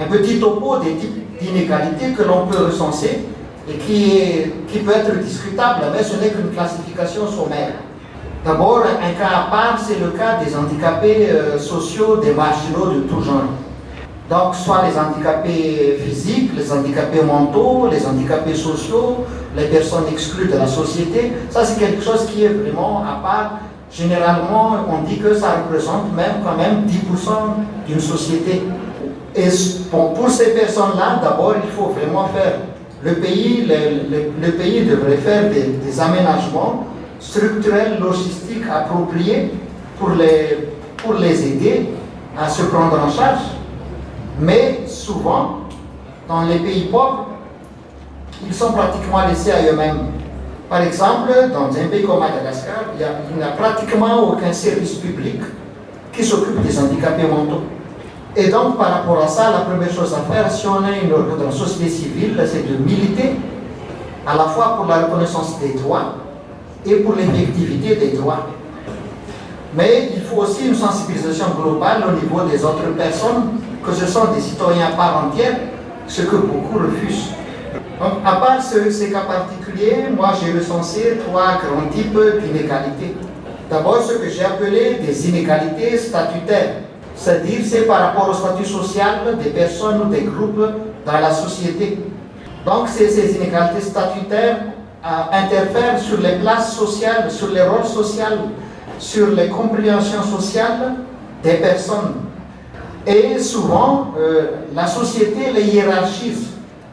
un petit topo des types d'inégalités que l'on peut recenser et qui peut être discutable, mais ce n'est qu'une classification sommaire. D'abord, un cas à part, c'est le cas des handicapés sociaux, des marginaux de tout genre. Donc, soit les handicapés physiques, les handicapés mentaux, les handicapés sociaux, les personnes exclues de la société. Ça, c'est quelque chose qui est vraiment à part. Généralement, on dit que ça représente quand même 10% d'une société. Et bon, pour ces personnes-là, d'abord, il faut vraiment faire. Le pays devrait faire des aménagements structurels, logistiques appropriés pour les aider à se prendre en charge. Mais souvent, dans les pays pauvres, ils sont pratiquement laissés à eux-mêmes. Par exemple, dans un pays comme Madagascar, il n'y a pratiquement aucun service public qui s'occupe des handicapés mentaux. Et donc, par rapport à ça, la première chose à faire, si on est dans la société civile, c'est de militer à la fois pour la reconnaissance des droits et pour l'effectivité des droits. Mais il faut aussi une sensibilisation globale au niveau des autres personnes, que ce sont des citoyens à part entière, ce que beaucoup refusent. Donc, à part ces cas particuliers, moi j'ai recensé 3 grands types d'inégalités. D'abord, ce que j'ai appelé des inégalités statutaires, c'est-à-dire c'est par rapport au statut social des personnes ou des groupes dans la société. Donc, ces inégalités statutaires interfèrent sur les places sociales, sur les rôles sociaux, sur les compréhensions sociales des personnes. Et souvent, la société les hiérarchise.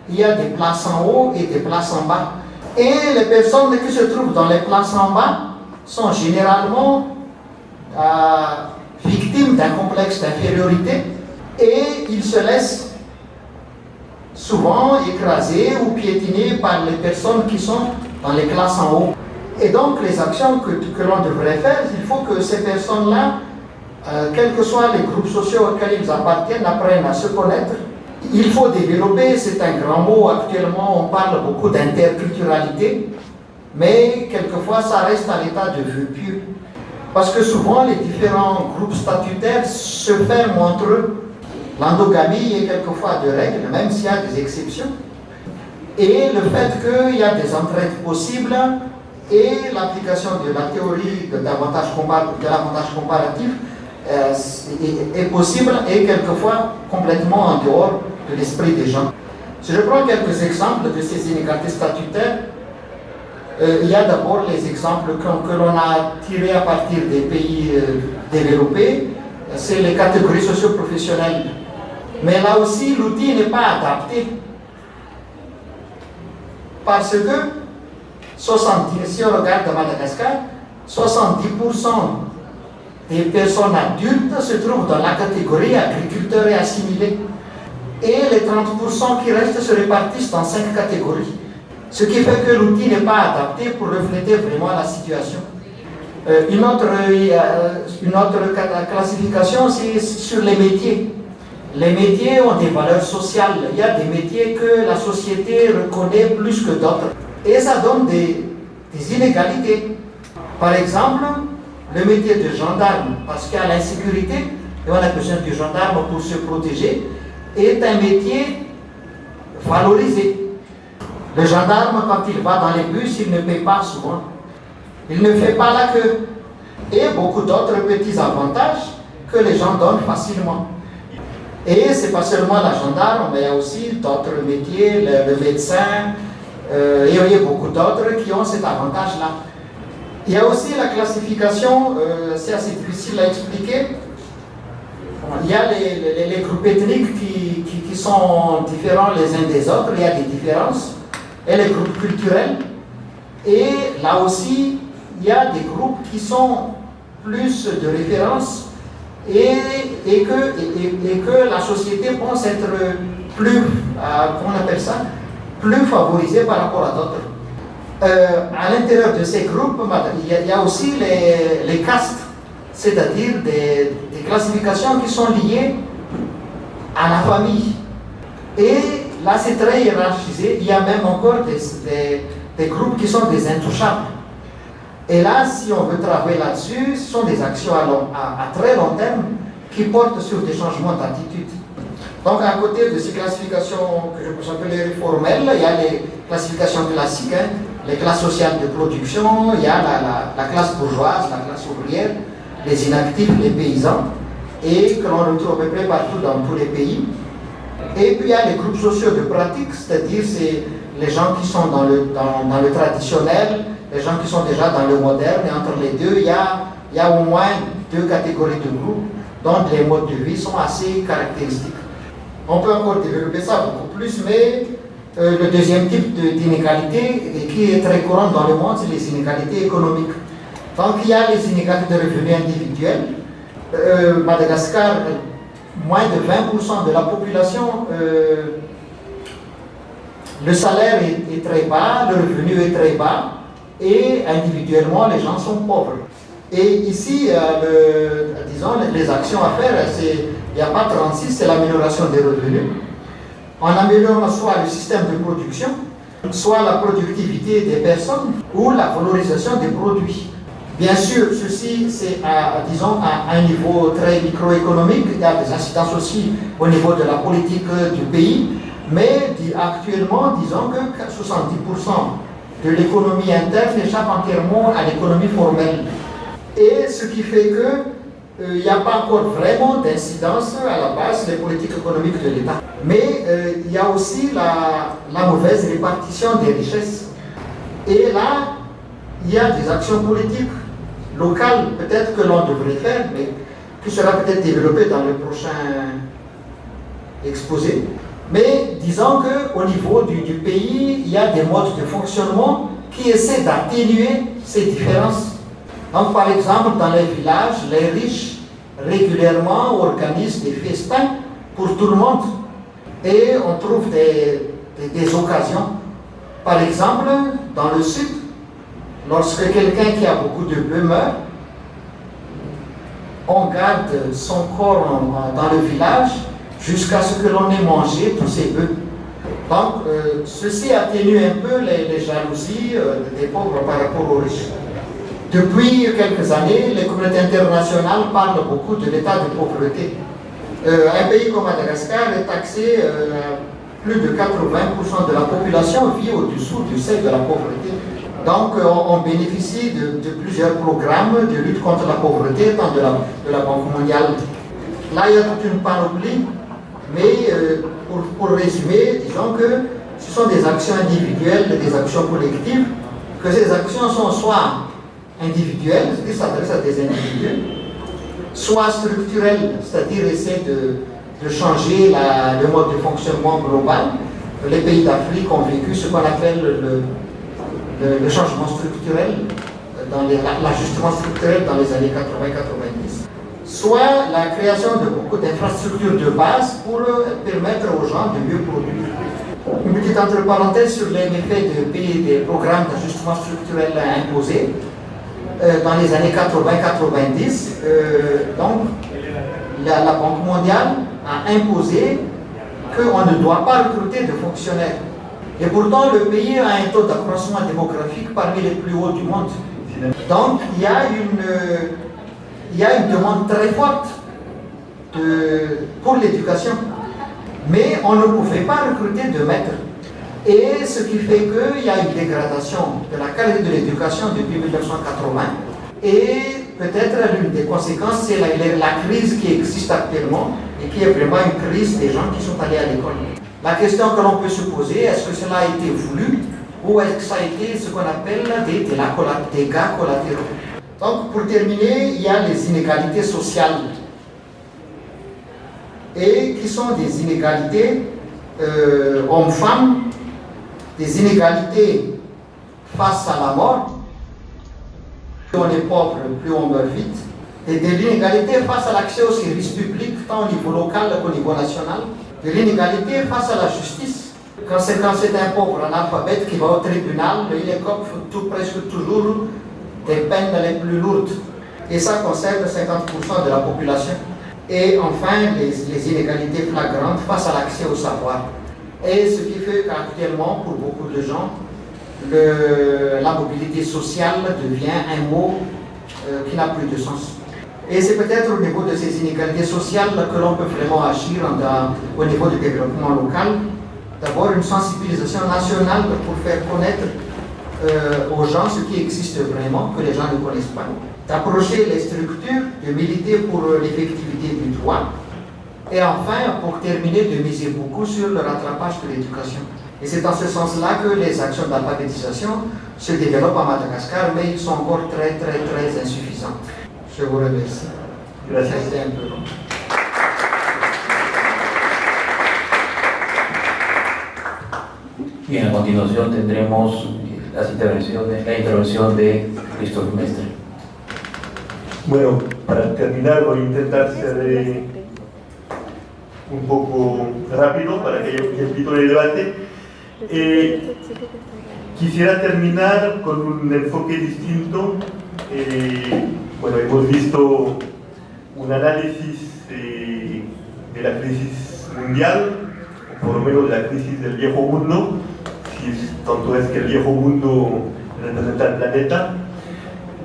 Il y a des places en haut et des places en bas. Et les personnes qui se trouvent dans les places en bas sont généralement victimes d'un complexe d'infériorité et ils se laissent souvent écraser ou piétiner par les personnes qui sont dans les classes en haut. Et donc, les actions que l'on devrait faire, il faut que ces personnes-là, quels que soient les groupes sociaux auxquels ils appartiennent, apprennent à se connaître. Il faut développer, c'est un grand mot, actuellement on parle beaucoup d'interculturalité, mais quelquefois ça reste à l'état de vœu pieux. Parce que souvent les différents groupes statutaires se ferment entre eux. L'endogamie est quelquefois de règle, même s'il y a des exceptions. Et le fait qu'il y a des entraides possibles et l'application de la théorie de l'avantage comparatif est possible et quelquefois complètement en dehors de l'esprit des gens. Si je prends quelques exemples de ces inégalités statutaires, il y a d'abord les exemples que l'on a tirés à partir des pays développés, c'est les catégories socio-professionnelles. Mais là aussi, l'outil n'est pas adapté. Parce que, si on regarde à Madagascar, 70% des personnes adultes se trouvent dans la catégorie agriculteurs et assimilés. Et les 30% qui restent se répartissent dans 5 catégories. Ce qui fait que l'outil n'est pas adapté pour refléter vraiment la situation. Une autre classification, c'est sur les métiers. Les métiers ont des valeurs sociales. Il y a des métiers que la société reconnaît plus que d'autres. Et ça donne des inégalités. Par exemple, le métier de gendarme, parce qu'il y a l'insécurité, et on a besoin du gendarme pour se protéger, est un métier valorisé. Le gendarme, quand il va dans les bus, il ne paie pas souvent. Il ne fait pas la queue. Et beaucoup d'autres petits avantages que les gens donnent facilement. Et ce n'est pas seulement la gendarme, mais il y a aussi d'autres métiers, le médecin, et il y a beaucoup d'autres qui ont cet avantage-là. Il y a aussi la classification, c'est assez difficile à expliquer. Il y a les groupes ethniques qui sont différents les uns des autres, il y a des différences, et les groupes culturels. Et là aussi, il y a des groupes qui sont plus de référence et que la société pense être plus, comment on appelle ça, plus favorisée par rapport à d'autres. À l'intérieur de ces groupes, il y a aussi les castes, c'est-à-dire des classifications qui sont liées à la famille. Et là, c'est très hiérarchisé. Il y a même encore des groupes qui sont des intouchables. Et là, si on veut travailler là-dessus, ce sont des actions à très long terme qui portent sur des changements d'attitude. Donc, à côté de ces classifications que je peux appeler formelles, il y a les classifications classiques, hein, les classes sociales de production, il y a la classe bourgeoise, la classe ouvrière, les inactifs, les paysans, et que l'on retrouve à peu près partout dans tous les pays. Et puis il y a les groupes sociaux de pratique, c'est-à-dire c'est les gens qui sont dans le traditionnel, les gens qui sont déjà dans le moderne, et entre les deux, il y a au moins deux catégories de groupes dont les modes de vie sont assez caractéristiques. On peut encore développer ça beaucoup plus, mais le deuxième type d'inégalité qui est très courant dans le monde, c'est les inégalités économiques. Donc il y a les inégalités de revenus individuels. Madagascar, moins de 20% de la population, le salaire est très bas, le revenu est très bas, et individuellement, les gens sont pauvres. Et ici, disons, les actions à faire, il n'y a pas 36, c'est l'amélioration des revenus. En améliorant soit le système de production, soit la productivité des personnes, ou la valorisation des produits. Bien sûr, ceci, c'est à un niveau très microéconomique. Il y a des incidences aussi au niveau de la politique du pays. Mais actuellement, disons que 70% de l'économie interne échappe entièrement à l'économie formelle. Et ce qui fait qu'il n'y a pas encore vraiment d'incidence à la base des politiques économiques de l'État. Mais il y a aussi la mauvaise répartition des richesses. Et là, il y a des actions politiques locales, peut-être que l'on devrait faire, mais qui sera peut-être développé dans le prochain exposé. Mais disons qu'au niveau du pays, il y a des modes de fonctionnement qui essaient d'atténuer ces différences. Donc, par exemple, dans les villages, les riches régulièrement organisent des festins pour tout le monde. Et on trouve des occasions. Par exemple, dans le sud, lorsque quelqu'un qui a beaucoup de bœufs meurt, on garde son corps dans le village jusqu'à ce que l'on ait mangé tous ces bœufs. Donc, ceci atténue un peu les jalousies des pauvres par rapport aux riches. Depuis quelques années, les communautés internationales parlent beaucoup de l'état de pauvreté. Un pays comme Madagascar est taxé, plus de 80% de la population vit au-dessous du seuil de la pauvreté. Donc, on bénéficie de plusieurs programmes de lutte contre la pauvreté, tant de la Banque mondiale. Là, il y a toute une panoplie, mais pour résumer, disons que ce sont des actions individuelles, des actions collectives, que ces actions sont soit individuelles, c'est-à-dire s'adressent à des individus, soit structurelles, c'est-à-dire essaient de changer le mode de fonctionnement global. Les pays d'Afrique ont vécu ce qu'on appelle le changement structurel, l'ajustement structurel dans les années 80-90. Soit la création de beaucoup d'infrastructures de base pour permettre aux gens de mieux produire. Une petite entre parenthèses sur les méfaits des programmes d'ajustement structurel imposés. Dans les années 80-90, donc la Banque mondiale a imposé qu'on ne doit pas recruter de fonctionnaires. Et pourtant, le pays a un taux d'accroissement démographique parmi les plus hauts du monde. Donc, il y a une demande très forte pour l'éducation. Mais on ne pouvait pas recruter de maîtres. Et ce qui fait qu'il y a une dégradation de la qualité de l'éducation depuis 1980. Et peut-être l'une des conséquences, c'est la crise qui existe actuellement et qui est vraiment une crise des gens qui sont allés à l'école. La question que l'on peut se poser, est-ce que cela a été voulu ou est-ce que ça a été ce qu'on appelle des dégâts collatéraux? Donc, pour terminer, il y a les inégalités sociales et qui sont des inégalités hommes-femmes, des inégalités face à la mort. Plus on est pauvre, plus on meurt vite. Et de l'inégalité face à l'accès aux services publics, tant au niveau local qu'au niveau national. De l'inégalité face à la justice. Quand c'est un pauvre analphabète qui va au tribunal, il écope presque toujours des peines les plus lourdes. Et ça concerne 50% de la population. Et enfin, les inégalités flagrantes face à l'accès au savoir. Et ce qui fait qu'actuellement, pour beaucoup de gens, la mobilité sociale devient un mot qui n'a plus de sens. Et c'est peut-être au niveau de ces inégalités sociales que l'on peut vraiment agir au niveau du développement local. D'abord, une sensibilisation nationale pour faire connaître aux gens ce qui existe vraiment, que les gens ne connaissent pas. D'approcher les structures, de militer pour l'effectivité du droit. Et enfin, pour terminer, de miser beaucoup sur le rattrapage de l'éducation. Et c'est dans ce sens-là que les actions d'alphabétisation se développent à Madagascar, mais ils sont encore très insuffisants. Je vous remercie. Gracias. C'était un peu long. Bien, a continuación tendremos la intervención de Christophe Mestre. Bueno, para terminar voy a intentar ser un poco rápido para que haya un tiempito de debate. Quisiera terminar con un enfoque distinto. Bueno, hemos visto un análisis de la crisis mundial, o por lo menos de la crisis del viejo mundo, si tanto es que el viejo mundo representa el planeta.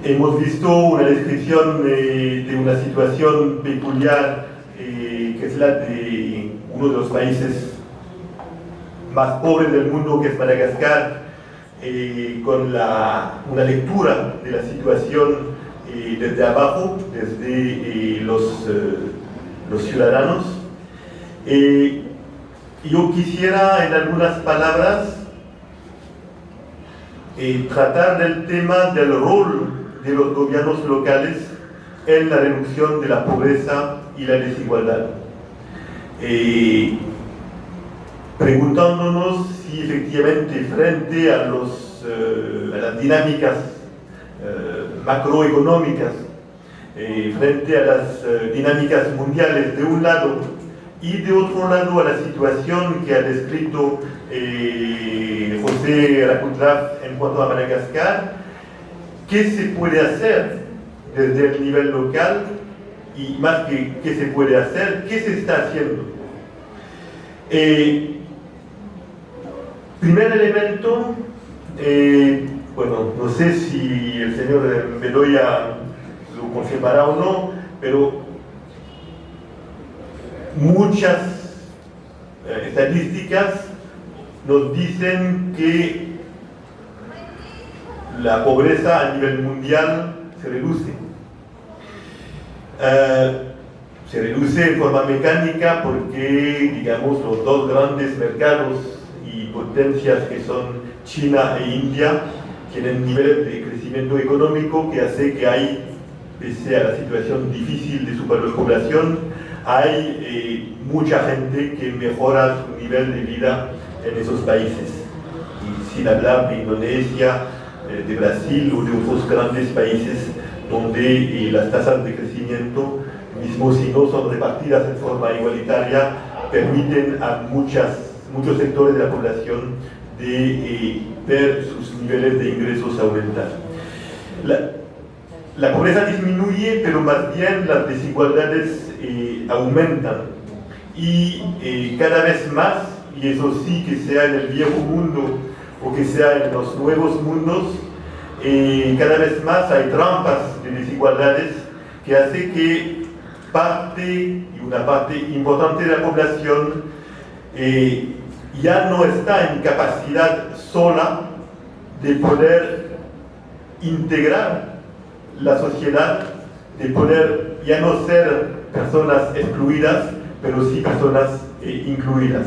Hemos visto una descripción de una situación peculiar que es la de uno de los países más pobres del mundo, que es Madagascar, con una lectura de la situación desde abajo, desde los ciudadanos. Yo quisiera en algunas palabras tratar del tema del rol de los gobiernos locales en la reducción de la pobreza y la desigualdad. Preguntándonos si efectivamente frente a las dinámicas macroeconómicas, frente a las dinámicas mundiales de un lado y de otro lado a la situación que ha descrito José Rakutraf en cuanto a Madagascar, ¿qué se puede hacer desde el nivel local? Y más que qué se puede hacer, ¿qué se está haciendo? Primer elemento, bueno, no sé si el señor Bedoya lo confirmará o no, pero muchas estadísticas nos dicen que la pobreza a nivel mundial se reduce. Se reduce en forma mecánica porque, digamos, los dos grandes mercados y potencias que son China e India tienen niveles de crecimiento económico que hace que hay, pese a la situación difícil de su población, hay mucha gente que mejora su nivel de vida en esos países. Y sin hablar de Indonesia, de Brasil o de otros grandes países donde las tasas de crecimiento, mismo si no son repartidas en forma igualitaria, permiten a muchos sectores de la población de ver sus niveles de ingresos aumentar. La pobreza disminuye, pero más bien las desigualdades aumentan. Y cada vez más, y eso sí que sea en el viejo mundo o que sea en los nuevos mundos, cada vez más hay trampas de desigualdades que hace que una parte importante de la población ya no está en capacidad sola de poder integrar la sociedad, de poder ya no ser personas excluidas, pero sí personas incluidas.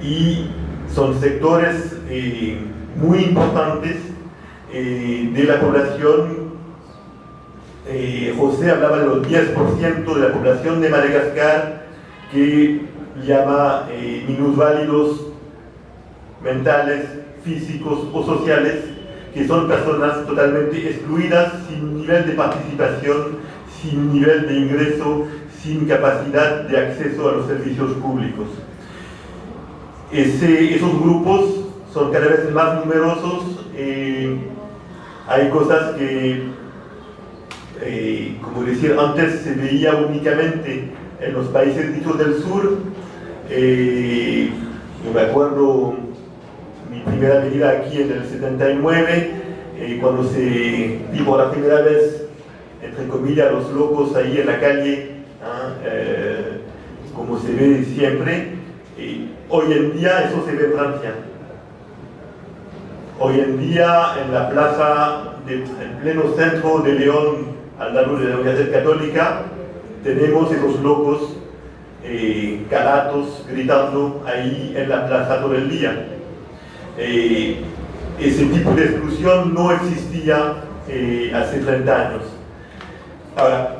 Y son sectores muy importantes de la población. José hablaba de los 10% de la población de Madagascar que llama minusválidos mentales, físicos o sociales, que son personas totalmente excluidas, sin nivel de participación, sin nivel de ingreso, sin capacidad de acceso a los servicios públicos. Esos grupos son cada vez más numerosos. Hay cosas que, como decir, antes se veía únicamente en los países dichos del sur. Yo me acuerdo mi primera venida aquí en el 79, cuando se vi por la primera vez, entre comillas, los locos ahí en la calle, como se ve siempre. Hoy en día eso se ve en Francia. Hoy en día en la plaza, en pleno centro de León, al lado de la Universidad Católica, tenemos esos locos calatos gritando ahí en la plaza todo el día. Ese tipo de exclusión no existía hace 30 años. Ahora,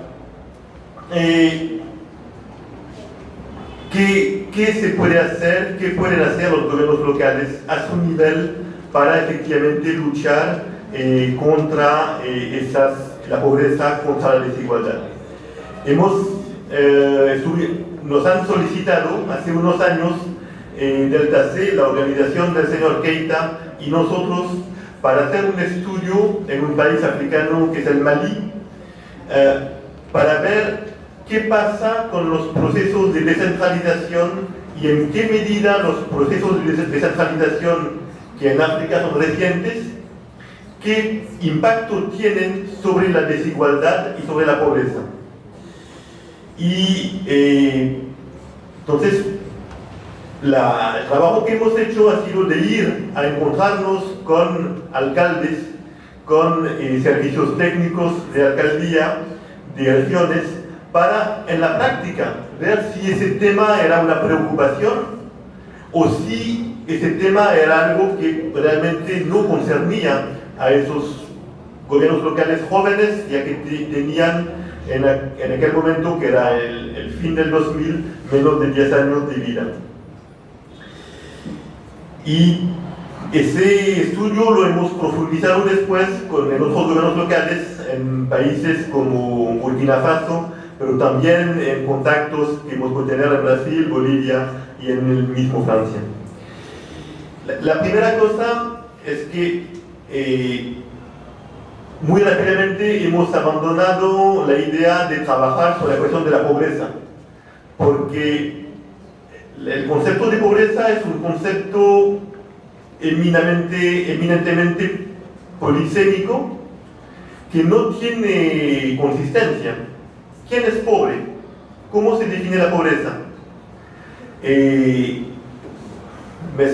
¿qué se puede hacer? ¿Qué pueden hacer los gobiernos locales a su nivel para efectivamente luchar contra la pobreza, contra la desigualdad? Nos han solicitado hace unos años Delta C, la organización del señor Keita y nosotros, para hacer un estudio en un país africano que es el Malí, para ver qué pasa con los procesos de descentralización y en qué medida los procesos de descentralización que en África son recientes, qué impacto tienen sobre la desigualdad y sobre la pobreza. Y entonces, el trabajo que hemos hecho ha sido de ir a encontrarnos con alcaldes, con servicios técnicos de alcaldía, de regiones, para en la práctica ver si ese tema era una preocupación o si ese tema era algo que realmente no concernía a esos gobiernos locales jóvenes, ya que tenían en aquel momento, que era el fin del 2000, menos de 10 años de vida. Y ese estudio lo hemos profundizado después en otros gobiernos locales, en países como Burkina Faso, pero también en contactos que hemos podido tener en Brasil, Bolivia y en el mismo Francia. La primera cosa es que muy rápidamente hemos abandonado la idea de trabajar sobre la cuestión de la pobreza, porque el concepto de pobreza es un concepto eminentemente polisémico que no tiene consistencia. ¿Quién es pobre? ¿Cómo se define la pobreza? ¿Es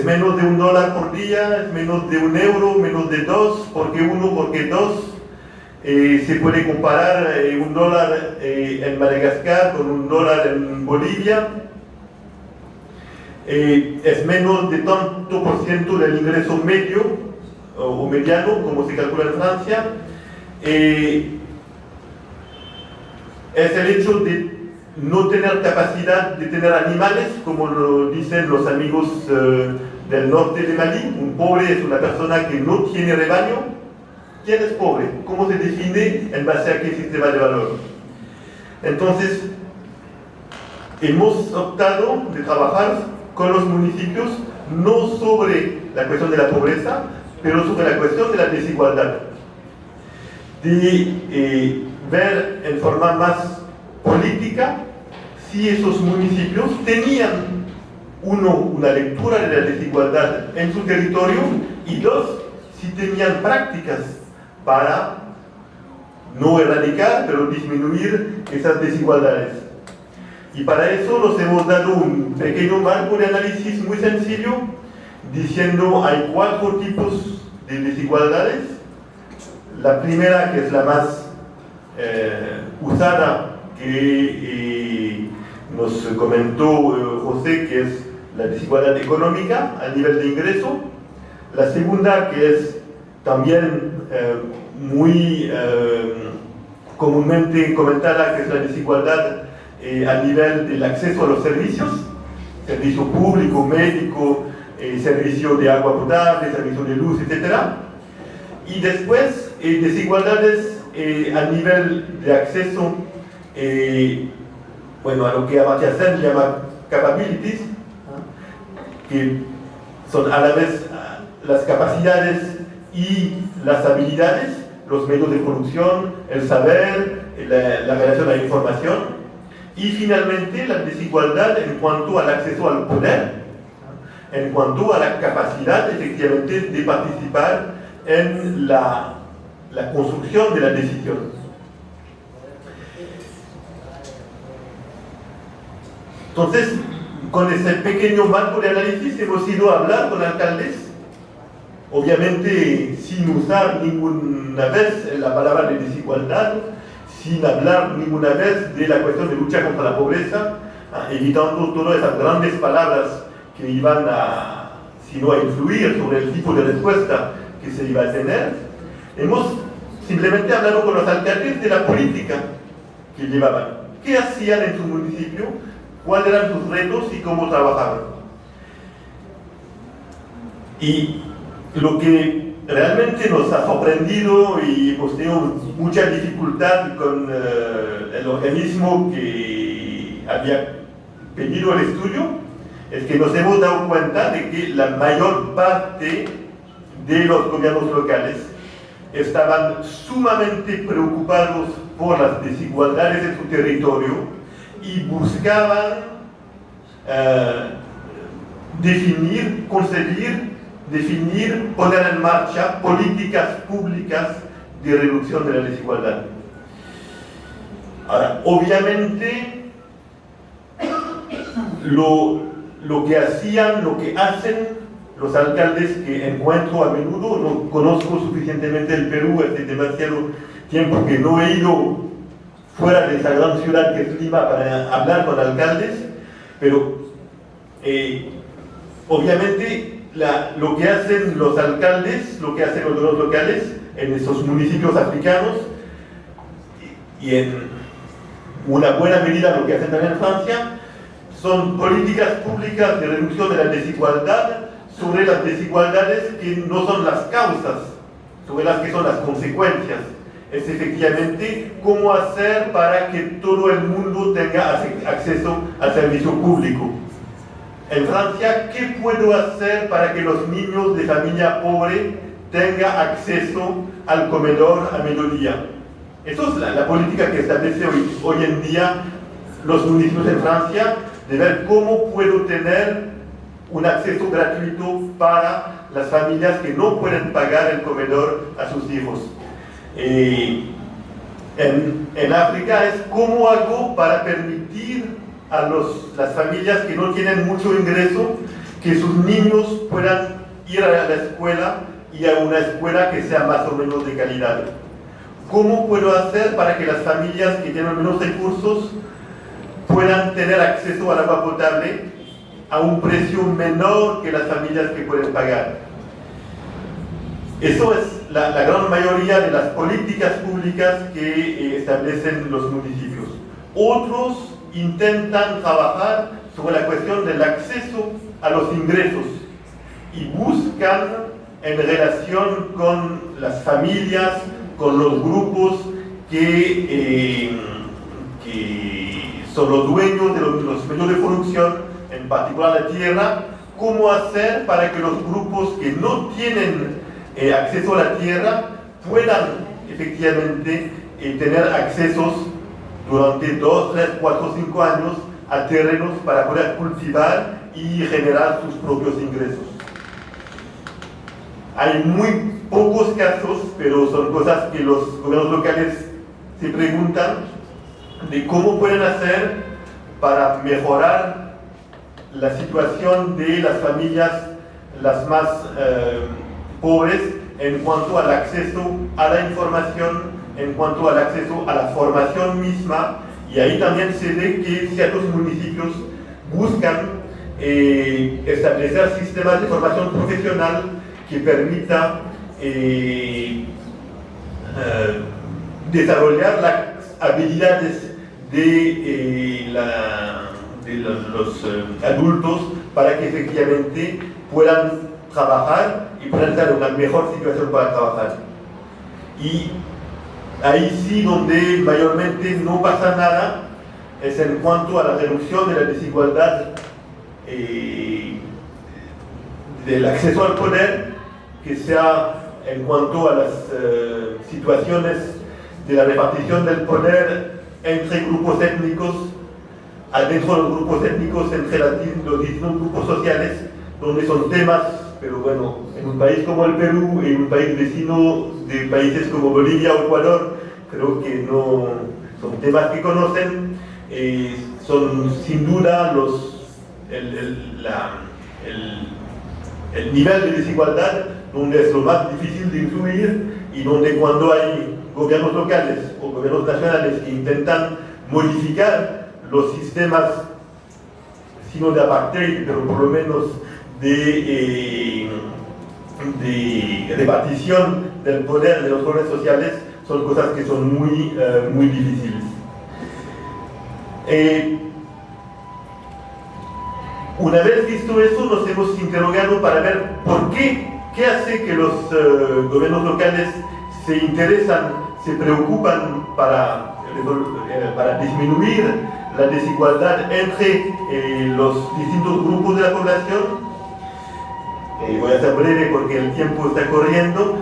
menos de $1 por día? ¿Es menos de €1? ¿Menos de 2? ¿Por qué 1? ¿Por qué 2? Se puede comparar $1 en Madagascar con $1 en Bolivia. Es menos de tanto por ciento del ingreso medio o mediano, como se calcula en Francia. Es el hecho de no tener capacidad de tener animales, como lo dicen los amigos del norte de Malí. Un pobre es una persona que no tiene rebaño. ¿Quién es pobre? ¿Cómo se define? ¿En base a qué sistema de valor? Entonces, hemos optado de trabajar con los municipios no sobre la cuestión de la pobreza, pero sobre la cuestión de la desigualdad. De ver en forma más política si esos municipios tenían, uno, una lectura de la desigualdad en su territorio, y dos, si tenían prácticas para no erradicar, pero disminuir esas desigualdades. Y para eso nos hemos dado un pequeño marco de análisis muy sencillo, diciendo hay 4 tipos de desigualdades. La primera, que es la más usada, que nos comentó José, que es la desigualdad económica a nivel de ingreso. La segunda, que es también muy comúnmente comentada, que es la desigualdad a nivel del acceso a los servicios, servicio público, médico, servicio de agua potable, servicio de luz, etc. Y después, desigualdades a nivel de acceso a lo que Amartya Sen llama capabilities, que son a la vez las capacidades y las habilidades, los medios de producción, el saber, la relación a la información, y finalmente la desigualdad en cuanto al acceso al poder, en cuanto a la capacidad efectivamente de participar en la construcción de la decisión. Entonces, con ese pequeño marco de análisis hemos ido a hablar con alcaldes, obviamente sin usar ninguna vez la palabra de desigualdad, sin hablar ninguna vez de la cuestión de lucha contra la pobreza, evitando todas esas grandes palabras que iban a, si no a influir sobre el tipo de respuesta que se iba a tener. Hemos simplemente hablado con los alcaldes de la política que llevaban, qué hacían en su municipio, cuáles eran sus retos y cómo trabajaban. Y lo que realmente nos ha sorprendido y hemos tenido mucha dificultad con el organismo que había pedido el estudio, es que nos hemos dado cuenta de que la mayor parte de los gobiernos locales estaban sumamente preocupados por las desigualdades en su territorio y buscaban definir, poner en marcha políticas públicas de reducción de la desigualdad. Ahora, obviamente, lo que hacen los alcaldes que encuentro a menudo, no conozco suficientemente el Perú, hace demasiado tiempo que no he ido fuera de esa gran ciudad que es Lima para hablar con alcaldes, pero obviamente lo que hacen los alcaldes, lo que hacen los gobiernos locales en esos municipios africanos y en una buena medida lo que hacen también en Francia, son políticas públicas de reducción de la desigualdad sobre las desigualdades que no son las causas, sobre las que son las consecuencias. Es efectivamente cómo hacer para que todo el mundo tenga acceso al servicio público. En Francia, ¿qué puedo hacer para que los niños de familia pobre tengan acceso al comedor a mediodía? Eso es la política que establece hoy en día los municipios en Francia, de ver cómo puedo tener un acceso gratuito para las familias que no pueden pagar el comedor a sus hijos. En África es cómo hago para permitir a las familias que no tienen mucho ingreso que sus niños puedan ir a la escuela y a una escuela que sea más o menos de calidad. ¿Cómo puedo hacer para que las familias que tienen menos recursos puedan tener acceso al agua potable a un precio menor que las familias que pueden pagar? Eso es la gran mayoría de las políticas públicas que establecen los municipios. Otros intentan trabajar sobre la cuestión del acceso a los ingresos y buscan en relación con las familias, con los grupos que son los dueños de los medios de producción, en particular la tierra, cómo hacer para que los grupos que no tienen acceso a la tierra puedan efectivamente tener accesos durante 2, 3, 4, 5 años a terrenos para poder cultivar y generar sus propios ingresos. Hay muy pocos casos, pero son cosas que los gobiernos locales se preguntan de cómo pueden hacer para mejorar la situación de las familias las más pobres en cuanto al acceso a la información, en cuanto al acceso a la formación misma, y ahí también se ve que ciertos municipios buscan establecer sistemas de formación profesional que permita desarrollar las habilidades de los adultos para que efectivamente puedan trabajar y puedan estar en una mejor situación para trabajar. Y ahí sí donde mayormente no pasa nada es en cuanto a la reducción de la desigualdad del acceso al poder, que sea en cuanto a las situaciones de la repartición del poder entre grupos étnicos, adentro de los grupos étnicos, entre los distintos grupos sociales, donde son temas, pero bueno, en un país como el Perú, en un país vecino de países como Bolivia o Ecuador, creo que no son temas que conocen, son sin duda el nivel de desigualdad donde es lo más difícil de influir, y donde cuando hay gobiernos locales o gobiernos nacionales que intentan modificar los sistemas, sino de apartheid, pero por lo menos de repartición del poder de los poderes sociales, son cosas que son muy difíciles. Una vez visto eso, nos hemos interrogado para ver por qué hace que los gobiernos locales se interesan, se preocupan para disminuir la desigualdad entre los distintos grupos de la población. Voy a ser breve porque el tiempo está corriendo.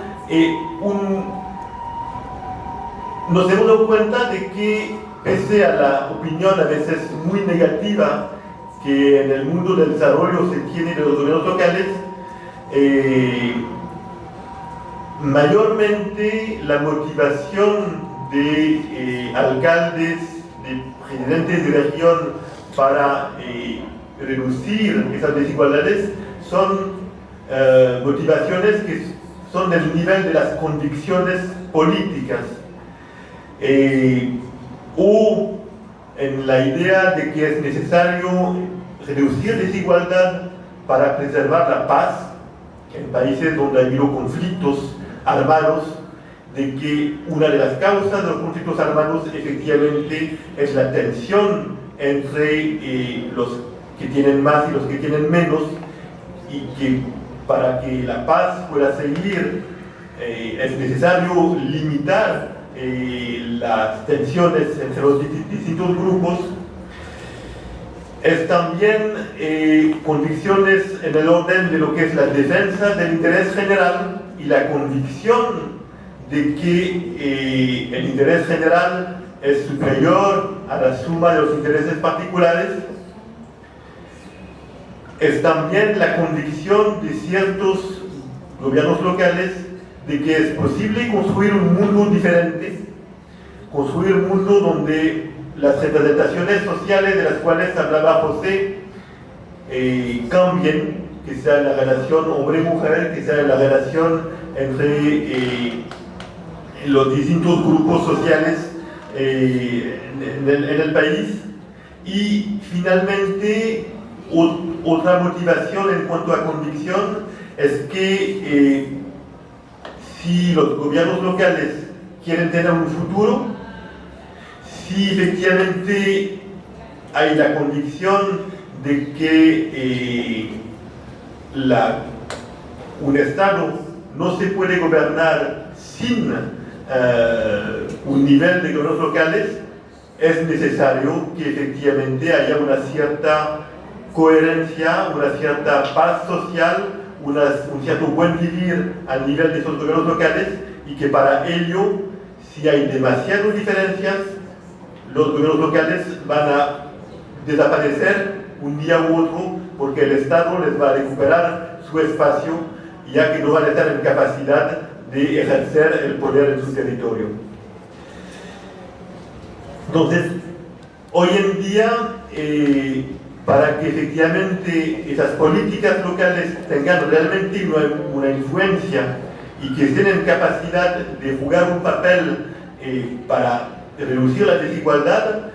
Nos hemos dado cuenta de que, pese a la opinión a veces muy negativa que en el mundo del desarrollo se tiene de los gobiernos locales, mayormente la motivación de alcaldes, de presidentes de región para reducir esas desigualdades son motivaciones que son del nivel de las convicciones políticas, o en la idea de que es necesario reducir desigualdad para preservar la paz en países donde ha habido conflictos armados, de que una de las causas de los conflictos armados efectivamente es la tensión entre los que tienen más y los que tienen menos, y que para que la paz pueda seguir es necesario limitar las tensiones entre los distintos grupos. Es también convicciones en el orden de lo que es la defensa del interés general y la convicción de que el interés general es superior a la suma de los intereses particulares. Es también la convicción de ciertos gobiernos locales de que es posible construir un mundo diferente, construir un mundo donde las representaciones sociales de las cuales hablaba José cambien, que sea la relación hombre-mujer, que sea la relación entre los distintos grupos sociales en el país. Y finalmente, otra motivación en cuanto a convicción es que si los gobiernos locales quieren tener un futuro, si efectivamente hay la convicción de que un Estado no se puede gobernar sin un nivel de gobiernos locales, es necesario que efectivamente haya una cierta coherencia, una cierta paz social, un cierto buen vivir a nivel de esos gobiernos locales, y que para ello, si hay demasiadas diferencias, los gobiernos locales van a desaparecer un día u otro, porque el Estado les va a recuperar su espacio, ya que no van a estar en capacidad de ejercer el poder en su territorio. Entonces, hoy en día para que efectivamente esas políticas locales tengan realmente una influencia y que estén en capacidad de jugar un papel para reducir la desigualdad,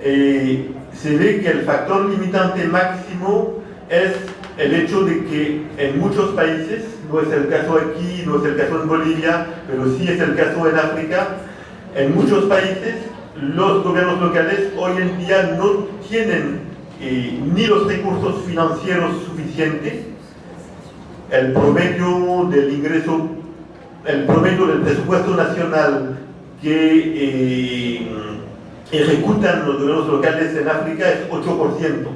se ve que el factor limitante máximo es el hecho de que en muchos países, no es el caso aquí, no es el caso en Bolivia, pero sí es el caso en África, en muchos países los gobiernos locales hoy en día no tienen ni los recursos financieros suficientes. El promedio del ingreso, el promedio del presupuesto nacional que ejecutan los gobiernos locales en África es 8%.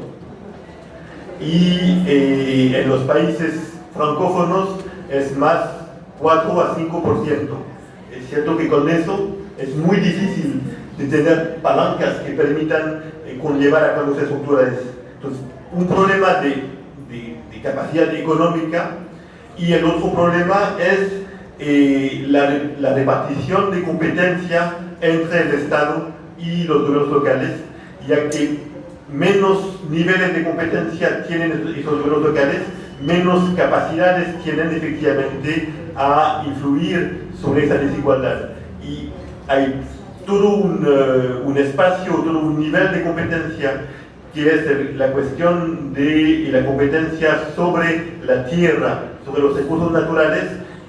Y en los países francófonos es más 4 a 5%. Es cierto que con eso es muy difícil de tener palancas que permitan conllevar a cabo esas estructuras. Entonces, un problema de capacidad económica, y el otro problema es la repartición de competencia entre el Estado y los gobiernos locales, ya que menos niveles de competencia tienen esos gobiernos locales, menos capacidades tienen efectivamente a influir sobre esa desigualdad. Y hay todo un espacio, todo un nivel de competencia que es la cuestión de la competencia sobre la tierra, sobre los recursos naturales,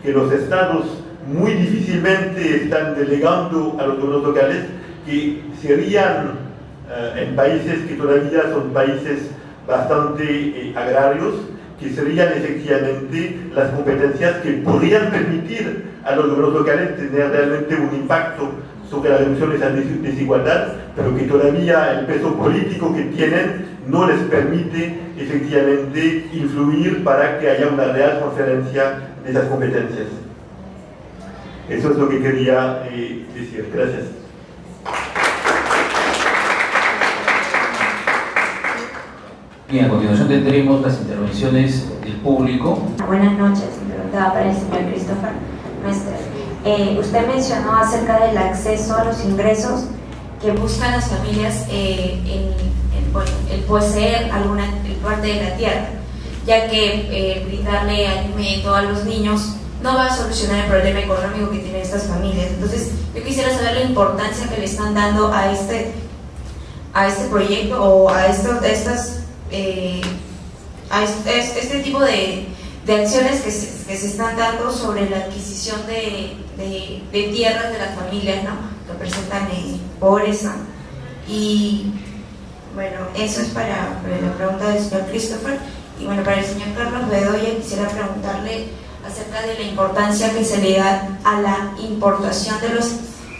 que los estados muy difícilmente están delegando a los gobiernos locales, que serían en países que todavía son países bastante agrarios, que serían efectivamente las competencias que podrían permitir a los gobiernos locales tener realmente un impacto sobre la reducción de esa desigualdad, pero que todavía el peso político que tienen no les permite efectivamente influir para que haya una real transferencia de esas competencias. Eso es lo que quería decir. Gracias. Bien, a continuación tendremos las intervenciones del público. Buenas noches, me preguntaba para el señor Christopher Mestre. Usted mencionó acerca del acceso a los ingresos que buscan las familias el poseer alguna parte de la tierra, ya que brindarle alimento a los niños no va a solucionar el problema económico que tienen estas familias. Entonces, yo quisiera saber la importancia que le están dando a este proyecto o a este tipo de acciones que se están dando sobre la adquisición de tierras de las familias, ¿no?, que presentan pobreza. Y bueno, eso es para la pregunta del señor Christopher. Y bueno, para el señor Carlos Bedoya quisiera preguntarle acerca de la importancia que se le da a la importación de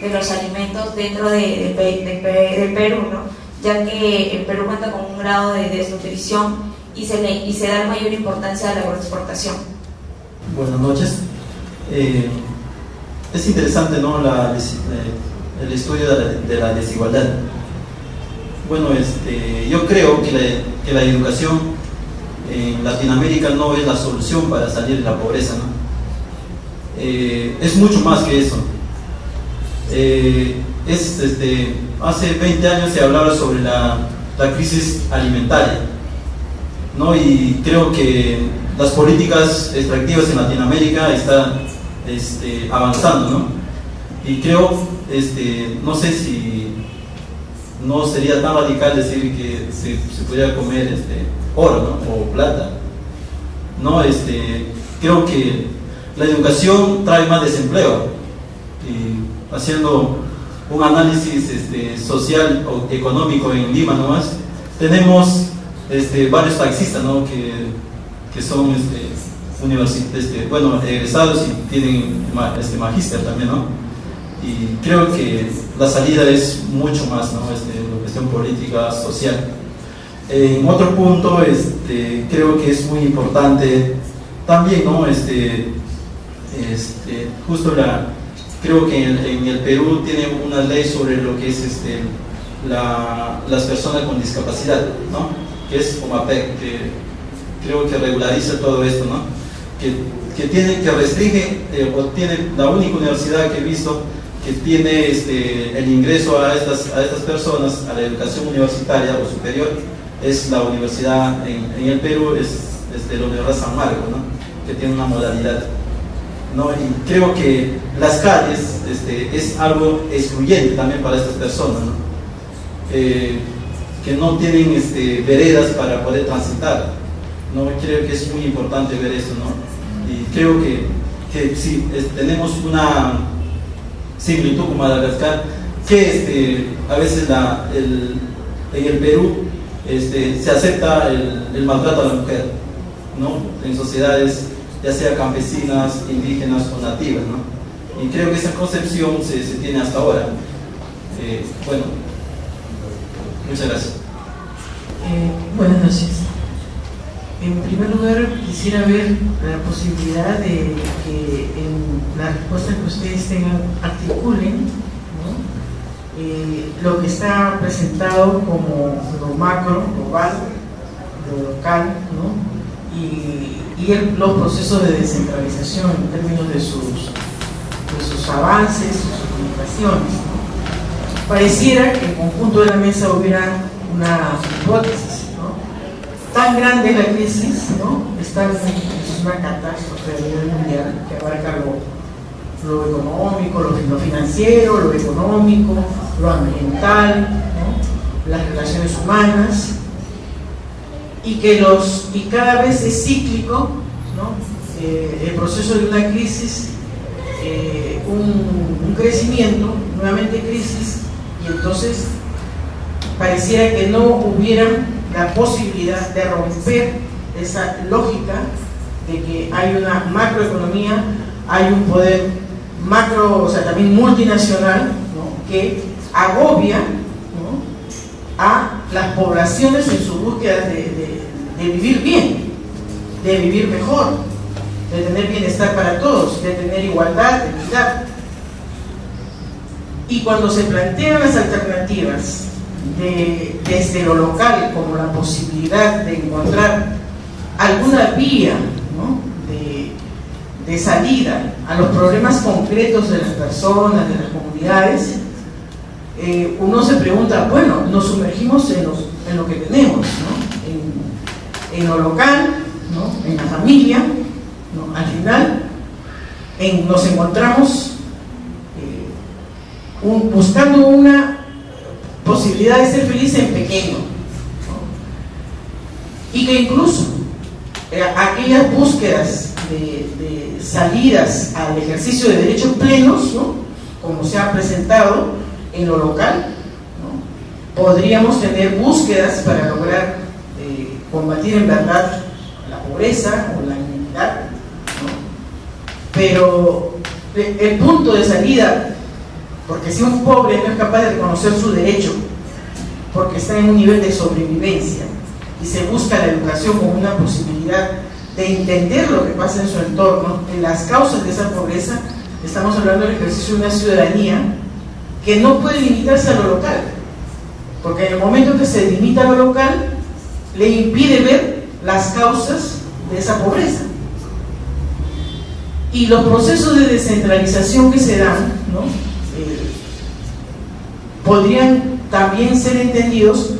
los alimentos dentro del Perú, ¿no?, ya que el Perú cuenta con un grado de desnutrición y se da mayor importancia a la agroexportación. Buenas noches. Es interesante, ¿no?, el estudio de la desigualdad. Bueno, yo creo que la educación en Latinoamérica no es la solución para salir de la pobreza, ¿no? Es mucho más que eso. Hace 20 años se hablaba sobre la crisis alimentaria, ¿no? Y creo que las políticas extractivas en Latinoamérica están avanzando, ¿no? Y creo, no sé si no sería tan radical decir que se pudiera comer oro, ¿no?, o plata, ¿no? Creo que la educación trae más desempleo, y haciendo un análisis social o económico en Lima nomás, tenemos varios taxistas, ¿no?, que son egresados y tienen magíster también, ¿no? Y creo que la salida es mucho más, ¿no?, una cuestión política, social. En otro punto, creo que es muy importante también, ¿no?, justo creo que en el Perú tiene una ley sobre lo que es las personas con discapacidad, ¿no?, que es OMAPEC, que creo que regulariza todo esto, ¿no?, que restringe, o tiene la única universidad que he visto que tiene el ingreso a estas personas a la educación universitaria o superior es la universidad en el Perú, es la Universidad San Marcos, ¿no? Que tiene una modalidad, ¿no? Y creo que las calles es algo excluyente también para estas personas, ¿no? Que no tienen veredas para poder transitar, ¿no? Creo que es muy importante ver eso, ¿no? Y creo que sí, tenemos una similitud con Madagascar, que a veces en el Perú se acepta el maltrato a la mujer, ¿no? En sociedades ya sea campesinas, indígenas o nativas, ¿no? Y creo que esa concepción se tiene hasta ahora. Bueno, muchas gracias. Buenas noches. En primer lugar, quisiera ver la posibilidad de que en las respuestas que ustedes tengan articulen, ¿no? Lo que está presentado como lo macro, global, lo local, ¿no? y los procesos de descentralización en términos de sus avances, sus comunicaciones, ¿no? Pareciera que en conjunto de la mesa hubiera una hipótesis, ¿no? Tan grande es la crisis, ¿no? Es una catástrofe a nivel mundial que abarca lo económico, lo financiero, lo económico, lo ambiental, ¿no? Las relaciones humanas, y cada vez es cíclico, ¿no? El proceso de una crisis, un crecimiento, nuevamente crisis, y entonces pareciera que no hubiera la posibilidad de romper esa lógica de que hay una macroeconomía, hay un poder macro, o sea, también multinacional, ¿no? Que agobia, ¿no? A las poblaciones en su búsqueda de vivir bien, de vivir mejor, de tener bienestar para todos, de tener igualdad, equidad. Y cuando se plantean las alternativas desde lo local, como la posibilidad de encontrar alguna vía, ¿no? de salida a los problemas concretos de las personas, de las comunidades, uno se pregunta, bueno, nos sumergimos en lo que tenemos, ¿no? En lo local, ¿no? En la familia, ¿no? Al final nos encontramos buscando una posibilidad de ser feliz en pequeño, ¿no? Y que incluso aquellas búsquedas de salidas al ejercicio de derechos plenos, ¿no? Como se ha presentado en lo local, ¿no? Podríamos tener búsquedas para lograr combatir en verdad la pobreza o la inequidad, ¿no? Pero el punto de salida, porque si un pobre no es capaz de reconocer su derecho porque está en un nivel de sobrevivencia y se busca la educación como una posibilidad de entender lo que pasa en su entorno, en las causas de esa pobreza, estamos hablando del ejercicio de una ciudadanía que no puede limitarse a lo local, porque en el momento que se limita a lo local le impide ver las causas de esa pobreza. Y los procesos de descentralización que se dan, ¿no? Podrían también ser entendidos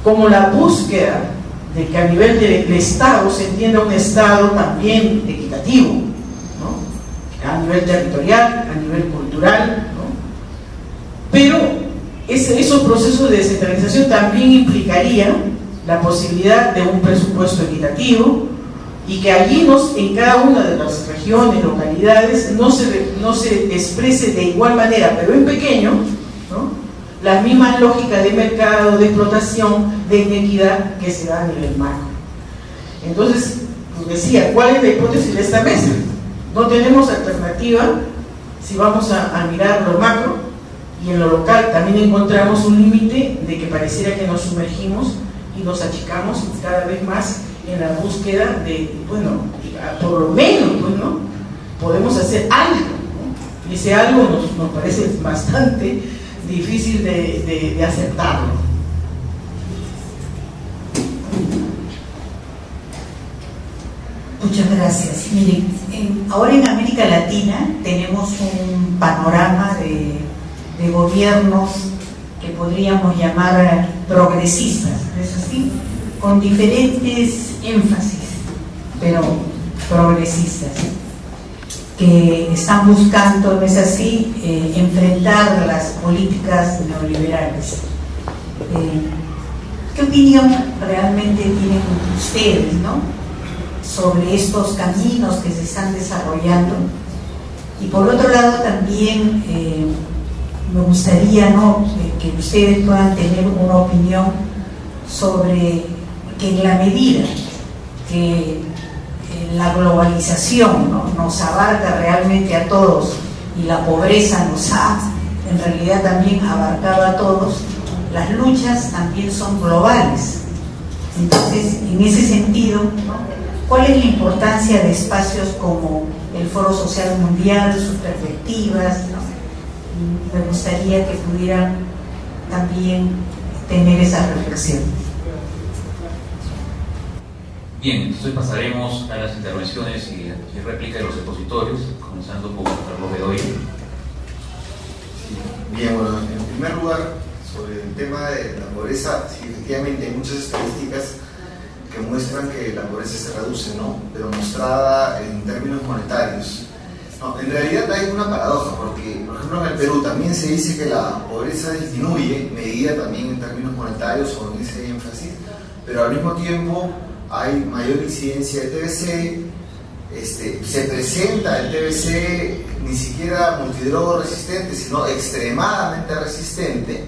como la búsqueda de que a nivel del Estado se entienda un Estado también equitativo, ¿no? A nivel territorial, a nivel cultural, ¿no? Pero esos procesos de descentralización también implicarían la posibilidad de un presupuesto equitativo y que allí en cada una de las regiones, localidades, no se exprese de igual manera, pero en pequeño, ¿no? La misma lógica de mercado, de explotación, de inequidad que se da a nivel macro. Entonces, pues decía, ¿cuál es la hipótesis de esta mesa? No tenemos alternativa si vamos a mirar lo macro, y en lo local también encontramos un límite de que pareciera que nos sumergimos y nos achicamos cada vez más en la búsqueda de, bueno, por lo menos, pues, ¿no? Podemos hacer algo, ¿no? Y ese algo nos parece bastante difícil de aceptarlo. Muchas gracias. Miren, ahora en América Latina tenemos un panorama de gobiernos que podríamos llamar progresistas, ¿no es así? Con diferentes énfasis, pero progresistas, que están buscando, ¿no es así?, enfrentar las políticas neoliberales. ¿Qué opinión realmente tienen ustedes, ¿no?, sobre estos caminos que se están desarrollando? Y por otro lado también me gustaría, ¿no?, que ustedes puedan tener una opinión sobre que en la medida que la globalización, ¿no?, nos abarca realmente a todos y la pobreza nos ha en realidad también abarcado a todos, las luchas también son globales. Entonces, en ese sentido, ¿no?, ¿cuál es la importancia de espacios como el Foro Social Mundial, sus perspectivas, ¿no? Me gustaría que pudieran también tener esa reflexión. Bien, entonces pasaremos a las intervenciones y réplica de los expositores, comenzando por Carlos Bedoya. Bien, bueno, en primer lugar, sobre el tema de la pobreza, sí, efectivamente hay muchas estadísticas que muestran que la pobreza se reduce, ¿no?, pero mostrada en términos monetarios. No, en realidad hay una paradoja, porque, por ejemplo, en el Perú también se dice que la pobreza disminuye, medida también en términos monetarios o en ese énfasis, pero al mismo tiempo hay mayor incidencia de TBC, se presenta el TBC ni siquiera multidrogo resistente, sino extremadamente resistente,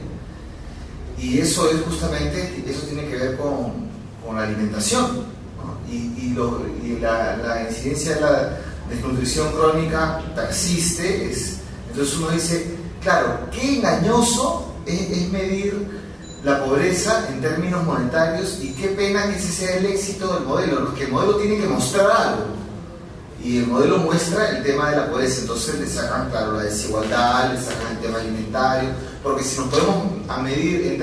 y eso es justamente, eso tiene que ver con la alimentación, ¿no? y la incidencia de la desnutrición crónica persiste. Entonces uno dice, claro, qué engañoso es medir la pobreza en términos monetarios, y qué pena que ese sea el éxito del modelo, ¿no? Que el modelo tiene que mostrar algo, y el modelo muestra el tema de la pobreza. Entonces le sacan, claro, la desigualdad, le sacan el tema alimentario, porque si nos podemos medir en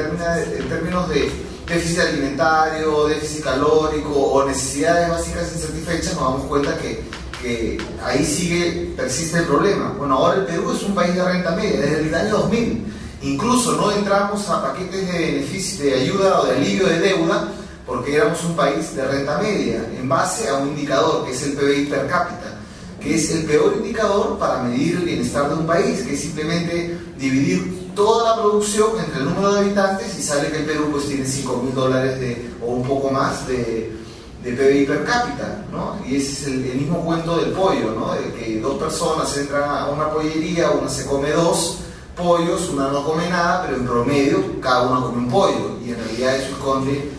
términos de déficit alimentario, déficit calórico o necesidades básicas insatisfechas, nos damos cuenta que ahí persiste el problema. Bueno, ahora el Perú es un país de renta media desde el año 2000. Incluso no entramos a paquetes de beneficio, de ayuda o de alivio de deuda, porque éramos un país de renta media, en base a un indicador que es el PBI per cápita, que es el peor indicador para medir el bienestar de un país, que es simplemente dividir toda la producción entre el número de habitantes, y sale que el Perú pues tiene $5.000 o un poco más de PBI per cápita, ¿no? Y ese es el mismo cuento del pollo, ¿no?, de que dos personas entran a una pollería, una se come 2 pollos, una no come nada, pero en promedio cada uno come un pollo, y en realidad eso esconde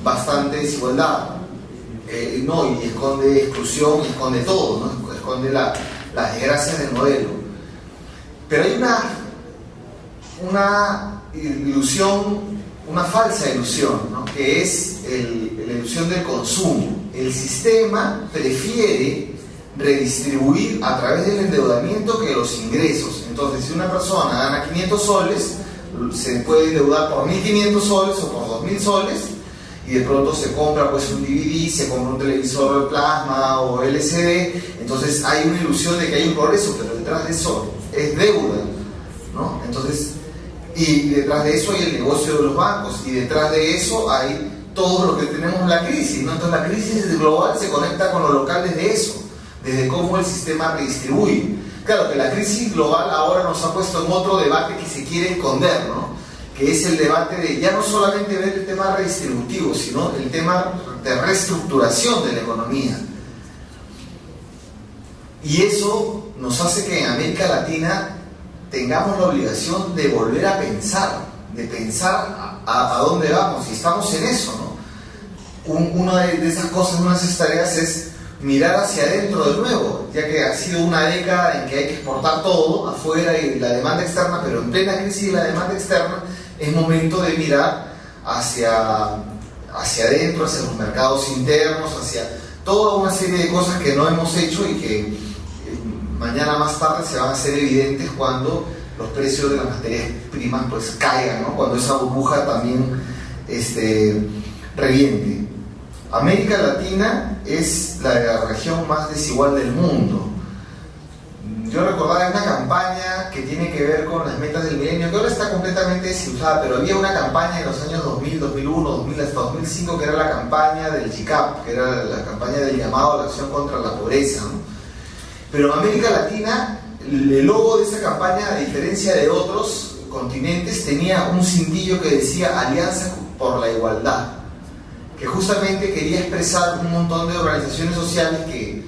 bastante desigualdad, no, y esconde exclusión, y esconde todo, ¿no?, esconde las desgracias del modelo. Pero hay una ilusión, una falsa ilusión, ¿no?, que es la ilusión del consumo. El sistema prefiere redistribuir a través del endeudamiento que los ingresos. Entonces, si una persona gana 500 soles, se puede endeudar por 1.500 soles o por 2.000 soles, y de pronto se compra pues un DVD, se compra un televisor de plasma o LCD. Entonces hay una ilusión de que hay un progreso, pero detrás de eso es deuda, ¿no? Entonces, y detrás de eso hay el negocio de los bancos, y detrás de eso hay todo lo que tenemos en la crisis, ¿no? Entonces la crisis global se conecta con lo local desde eso, desde cómo el sistema redistribuye. Claro que la crisis global ahora nos ha puesto en otro debate que se quiere esconder, ¿no?, que es el debate de ya no solamente ver el tema redistributivo, sino el tema de reestructuración de la economía. Y eso nos hace que en América Latina tengamos la obligación de volver a pensar, de pensar a dónde vamos, y estamos en eso, ¿no? Una de esas cosas, una de esas tareas es mirar hacia adentro de nuevo, ya que ha sido una década en que hay que exportar todo afuera y la demanda externa, pero en plena crisis de la demanda externa es momento de mirar hacia adentro, hacia los mercados internos, hacia toda una serie de cosas que no hemos hecho y que mañana más tarde se van a hacer evidentes cuando los precios de las materias primas pues caigan, ¿no?, cuando esa burbuja también reviente. América Latina es la región más desigual del mundo. Yo recordaba una campaña campaña que tiene que ver con las metas del milenio, que ahora está completamente desilusada, pero había una campaña en los años 2000, 2001, 2000 hasta 2005, que era la campaña del GICAP, que era la campaña del llamado a la acción contra la pobreza, ¿no? Pero en América Latina, el logo de esa campaña, a diferencia de otros continentes, tenía un cintillo que decía Alianza por la Igualdad, que justamente quería expresar un montón de organizaciones sociales que,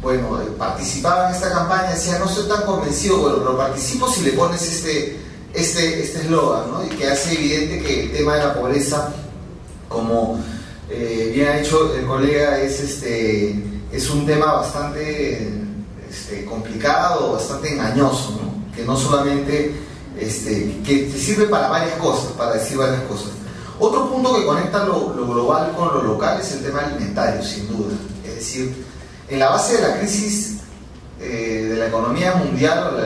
bueno, participaban en esta campaña. Decían, no estoy tan convencido, bueno, pero participo si le pones este eslogan, ¿no? Y que hace evidente que el tema de la pobreza, como bien ha dicho el colega, es un tema bastante complicado, bastante engañoso, ¿no? Que no solamente, que te sirve para varias cosas, para decir varias cosas. Otro punto que conecta lo global con lo local es el tema alimentario, sin duda. Es decir, en la base de la crisis de la economía mundial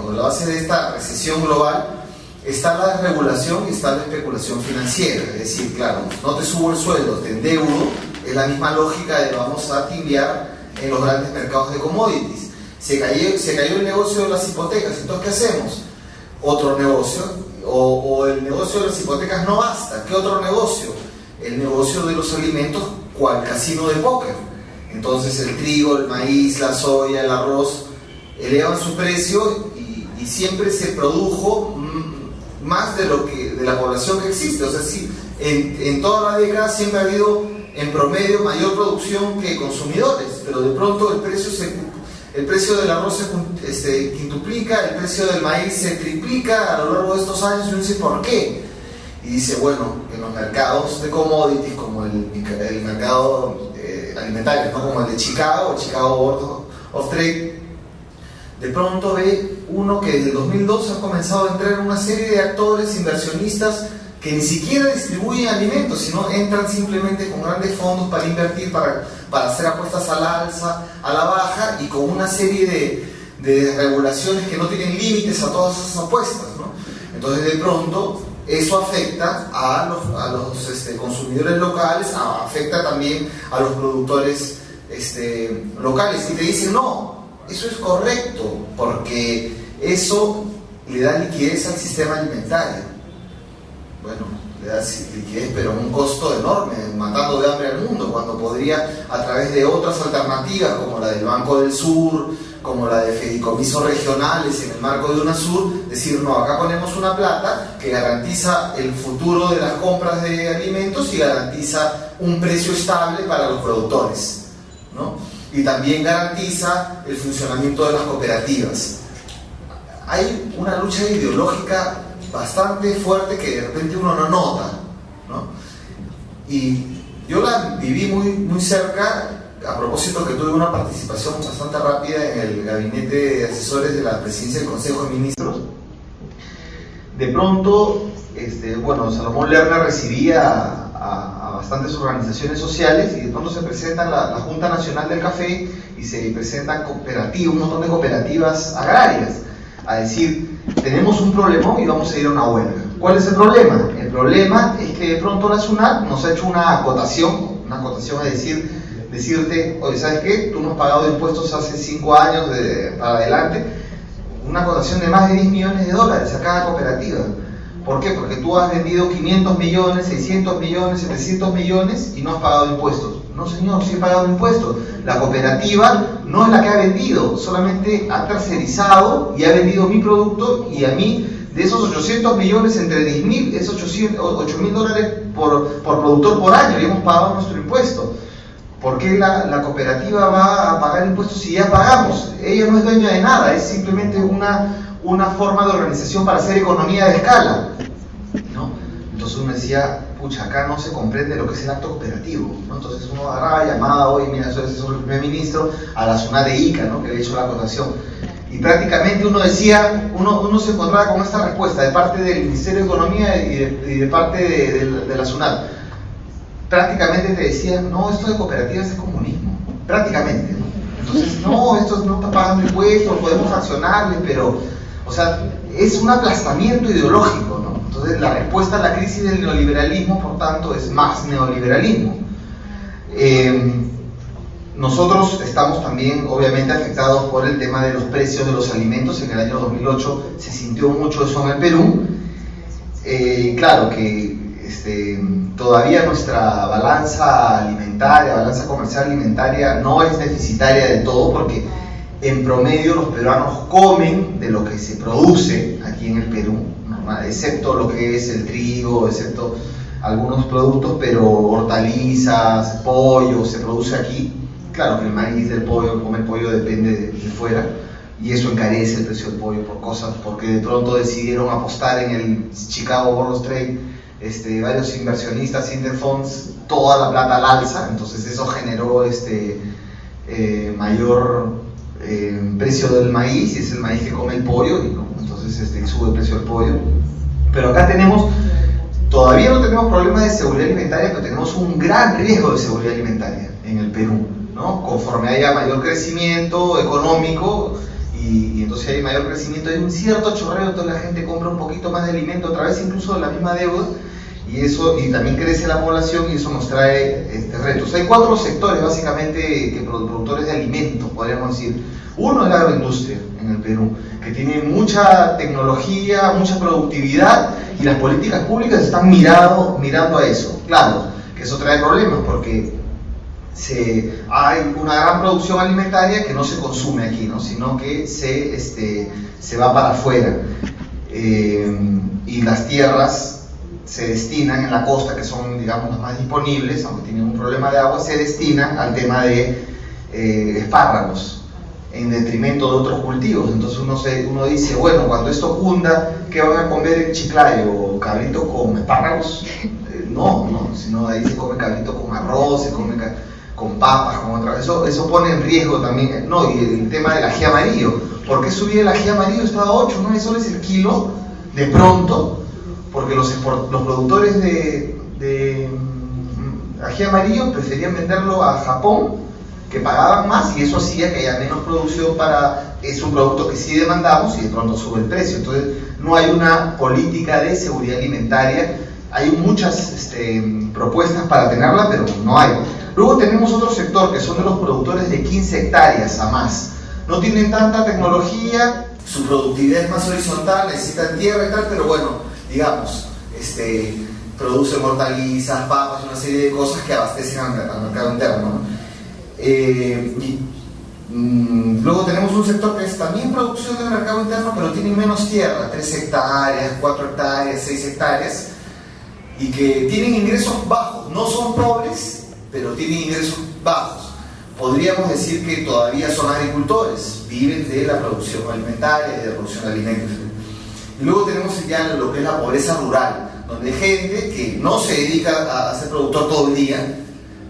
o la base de esta recesión global está la desregulación y está la especulación financiera. Es decir, claro, no te subo el sueldo, te endeudo, es la misma lógica de vamos a timbiar en los grandes mercados de commodities. Se cayó el negocio de las hipotecas, entonces ¿qué hacemos? Otro negocio. O el negocio de las hipotecas no basta. ¿Qué otro negocio? El negocio de los alimentos, cual casino de póker. Entonces el trigo, el maíz, la soya, el arroz elevan su precio y siempre se produjo más de la población que existe. O sea, sí, en toda la década siempre ha habido en promedio mayor producción que consumidores, pero de pronto el precio del arroz se quintuplica, el precio del maíz se triplica a lo largo de estos años, y uno dice, ¿por qué? Y dice, bueno, en los mercados de commodities, como el mercado alimentario, ¿no? Como el de Chicago, el Chicago Board of Trade, de pronto ve uno que desde el 2002 ha comenzado a entrar una serie de actores, inversionistas, que ni siquiera distribuyen alimentos, sino entran simplemente con grandes fondos para invertir, para hacer apuestas a la alza, a la baja, y con una serie de regulaciones que no tienen límites a todas esas apuestas, ¿no? Entonces de pronto eso afecta a los consumidores locales, afecta también a los productores locales, y te dicen, no, eso es correcto, porque eso le da liquidez al sistema alimentario. Bueno, le da liquidez, pero a un costo enorme, matando de hambre al mundo, cuando podría, a través de otras alternativas, como la del Banco del Sur, como la de fideicomisos regionales en el marco de UNASUR, decir, no, acá ponemos una plata que garantiza el futuro de las compras de alimentos y garantiza un precio estable para los productores, ¿no? Y también garantiza el funcionamiento de las cooperativas. Hay una lucha ideológica bastante fuerte que de repente uno no nota, ¿no? Y yo la viví muy cerca, a propósito que tuve una participación bastante rápida en el gabinete de asesores de la presidencia del Consejo de Ministros. De pronto, Salomón Lerner recibía a bastantes organizaciones sociales, y de pronto se presenta la Junta Nacional del Café y se presentan cooperativas, un montón de cooperativas agrarias, a decir, tenemos un problema y vamos a ir a una huelga. ¿Cuál es el problema? El problema es que de pronto la SUNAT nos ha hecho una acotación es decirte, oye, ¿sabes qué? Tú no has pagado impuestos hace 5 años para adelante, una acotación de más de $10 millones a cada cooperativa. ¿Por qué? Porque tú has vendido 500 millones, 600 millones, 700 millones y no has pagado impuestos. No, señor, sí he pagado impuestos. La cooperativa no es la que ha vendido, solamente ha tercerizado y ha vendido mi producto, y a mí, de esos 800 millones, entre 10.000 es $8.000 por productor por año, y hemos pagado nuestro impuesto. ¿Por qué la cooperativa va a pagar impuestos si ya pagamos? Ella no es dueña de nada, es simplemente una forma de organización para hacer economía de escala, ¿no? Entonces uno decía, pucha, acá no se comprende lo que es el acto cooperativo, ¿no? Entonces uno agarraba llamada hoy, mira, soy asesor del primer ministro, a la SUNAT de Ica, ¿no? Que le he hecho la acotación, y prácticamente uno decía, uno se encontraba con esta respuesta de parte del Ministerio de Economía y de parte de la SUNAT. Prácticamente te decían, no, esto de cooperativas es comunismo, prácticamente, ¿no? Entonces, no, esto no está pagando impuestos, podemos accionarle, pero, o sea, es un aplastamiento ideológico, ¿no? Entonces, la respuesta a la crisis del neoliberalismo, por tanto, es más neoliberalismo. Nosotros estamos también obviamente afectados por el tema de los precios de los alimentos. En el año 2008 se sintió mucho eso en el Perú. Claro que todavía nuestra balanza alimentaria, balanza comercial alimentaria no es deficitaria del todo, porque en promedio los peruanos comen de lo que se produce aquí en el Perú, ¿no? Excepto lo que es el trigo, excepto algunos productos, pero hortalizas, pollo, se produce aquí. Claro que el maíz del pollo, comer pollo depende de fuera, y eso encarece el precio del pollo por cosas, porque de pronto decidieron apostar en el Chicago Board of Trade, varios inversionistas, Interfunds, toda la plata al alza. Entonces eso generó mayor precio del maíz, y es el maíz que come el pollo, y, ¿no? Entonces sube el precio del pollo. Pero acá todavía no tenemos problemas de seguridad alimentaria, pero tenemos un gran riesgo de seguridad alimentaria en el Perú, ¿no? Conforme haya mayor crecimiento económico, y entonces hay mayor crecimiento, hay un cierto chorreo, entonces la gente compra un poquito más de alimento, a través incluso de la misma deuda, y también crece la población, y eso nos trae retos. Hay 4 sectores básicamente productores de alimentos, podríamos decir. Uno es la agroindustria en el Perú, que tiene mucha tecnología, mucha productividad, y las políticas públicas están mirando a eso. Claro que eso trae problemas, porque hay una gran producción alimentaria que no se consume aquí, ¿no? Sino que se va para afuera, y las tierras se destinan en la costa, que son, digamos, las más disponibles, aunque tienen un problema de agua, se destinan al tema de espárragos, en detrimento de otros cultivos. Entonces uno dice, bueno, cuando esto cunda, ¿qué van a comer en Chiclayo? ¿Cabrito con espárragos? No, sino ahí se come cabrito con arroz, se come con papas, con otra. Eso pone en riesgo también, ¿no? Y el tema del ají amarillo. ¿Por qué subía el ají amarillo? Estaba a 8, 9 soles el kilo, de pronto, porque los productores de ají amarillo preferían venderlo a Japón, que pagaban más, y eso hacía que haya menos producción es un producto que sí demandamos, y de pronto sube el precio. Entonces no hay una política de seguridad alimentaria. Hay muchas propuestas para tenerla, pero no hay. Luego tenemos otro sector, que son de los productores de 15 hectáreas a más. No tienen tanta tecnología, su productividad es más horizontal, necesitan tierra y tal, pero bueno, digamos, producen hortalizas, papas, una serie de cosas que abastecen al mercado interno, ¿no? Luego tenemos un sector que es también producción del mercado interno, pero tiene menos tierra, 3 hectáreas, 4 hectáreas, 6 hectáreas, y que tienen ingresos bajos. No son pobres, pero tienen ingresos bajos. Podríamos decir que todavía son agricultores, viven de la producción alimentaria, de la producción de alimentos. Y luego tenemos ya lo que es la pobreza rural, donde hay gente que no se dedica a ser productor todo el día,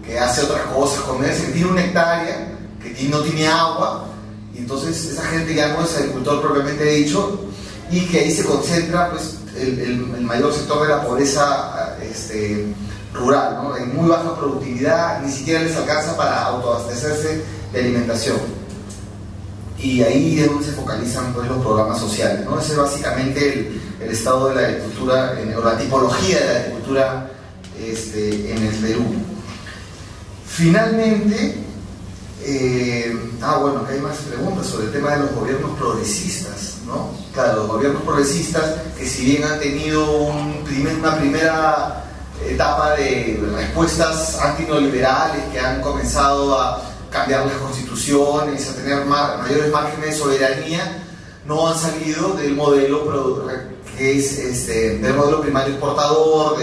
que hace otras cosas, comerse, que tiene 1 hectárea, que no tiene agua, y entonces esa gente ya no es agricultor propiamente dicho, y que ahí se concentra pues el mayor sector de la pobreza rural, ¿no? En muy baja productividad, ni siquiera les alcanza para autoabastecerse de alimentación. Y ahí es donde se focalizan pues los programas sociales, ¿no? Ese es básicamente el estado de la agricultura, o la tipología de la agricultura en el Perú. Finalmente, bueno, acá hay más preguntas sobre el tema de los gobiernos progresistas, ¿no? Claro, los gobiernos progresistas, que si bien han tenido una primera etapa de respuestas antineoliberales, que han comenzado a cambiar las constituciones, a tener mayores márgenes de soberanía, no han salido del modelo que es del modelo primario exportador,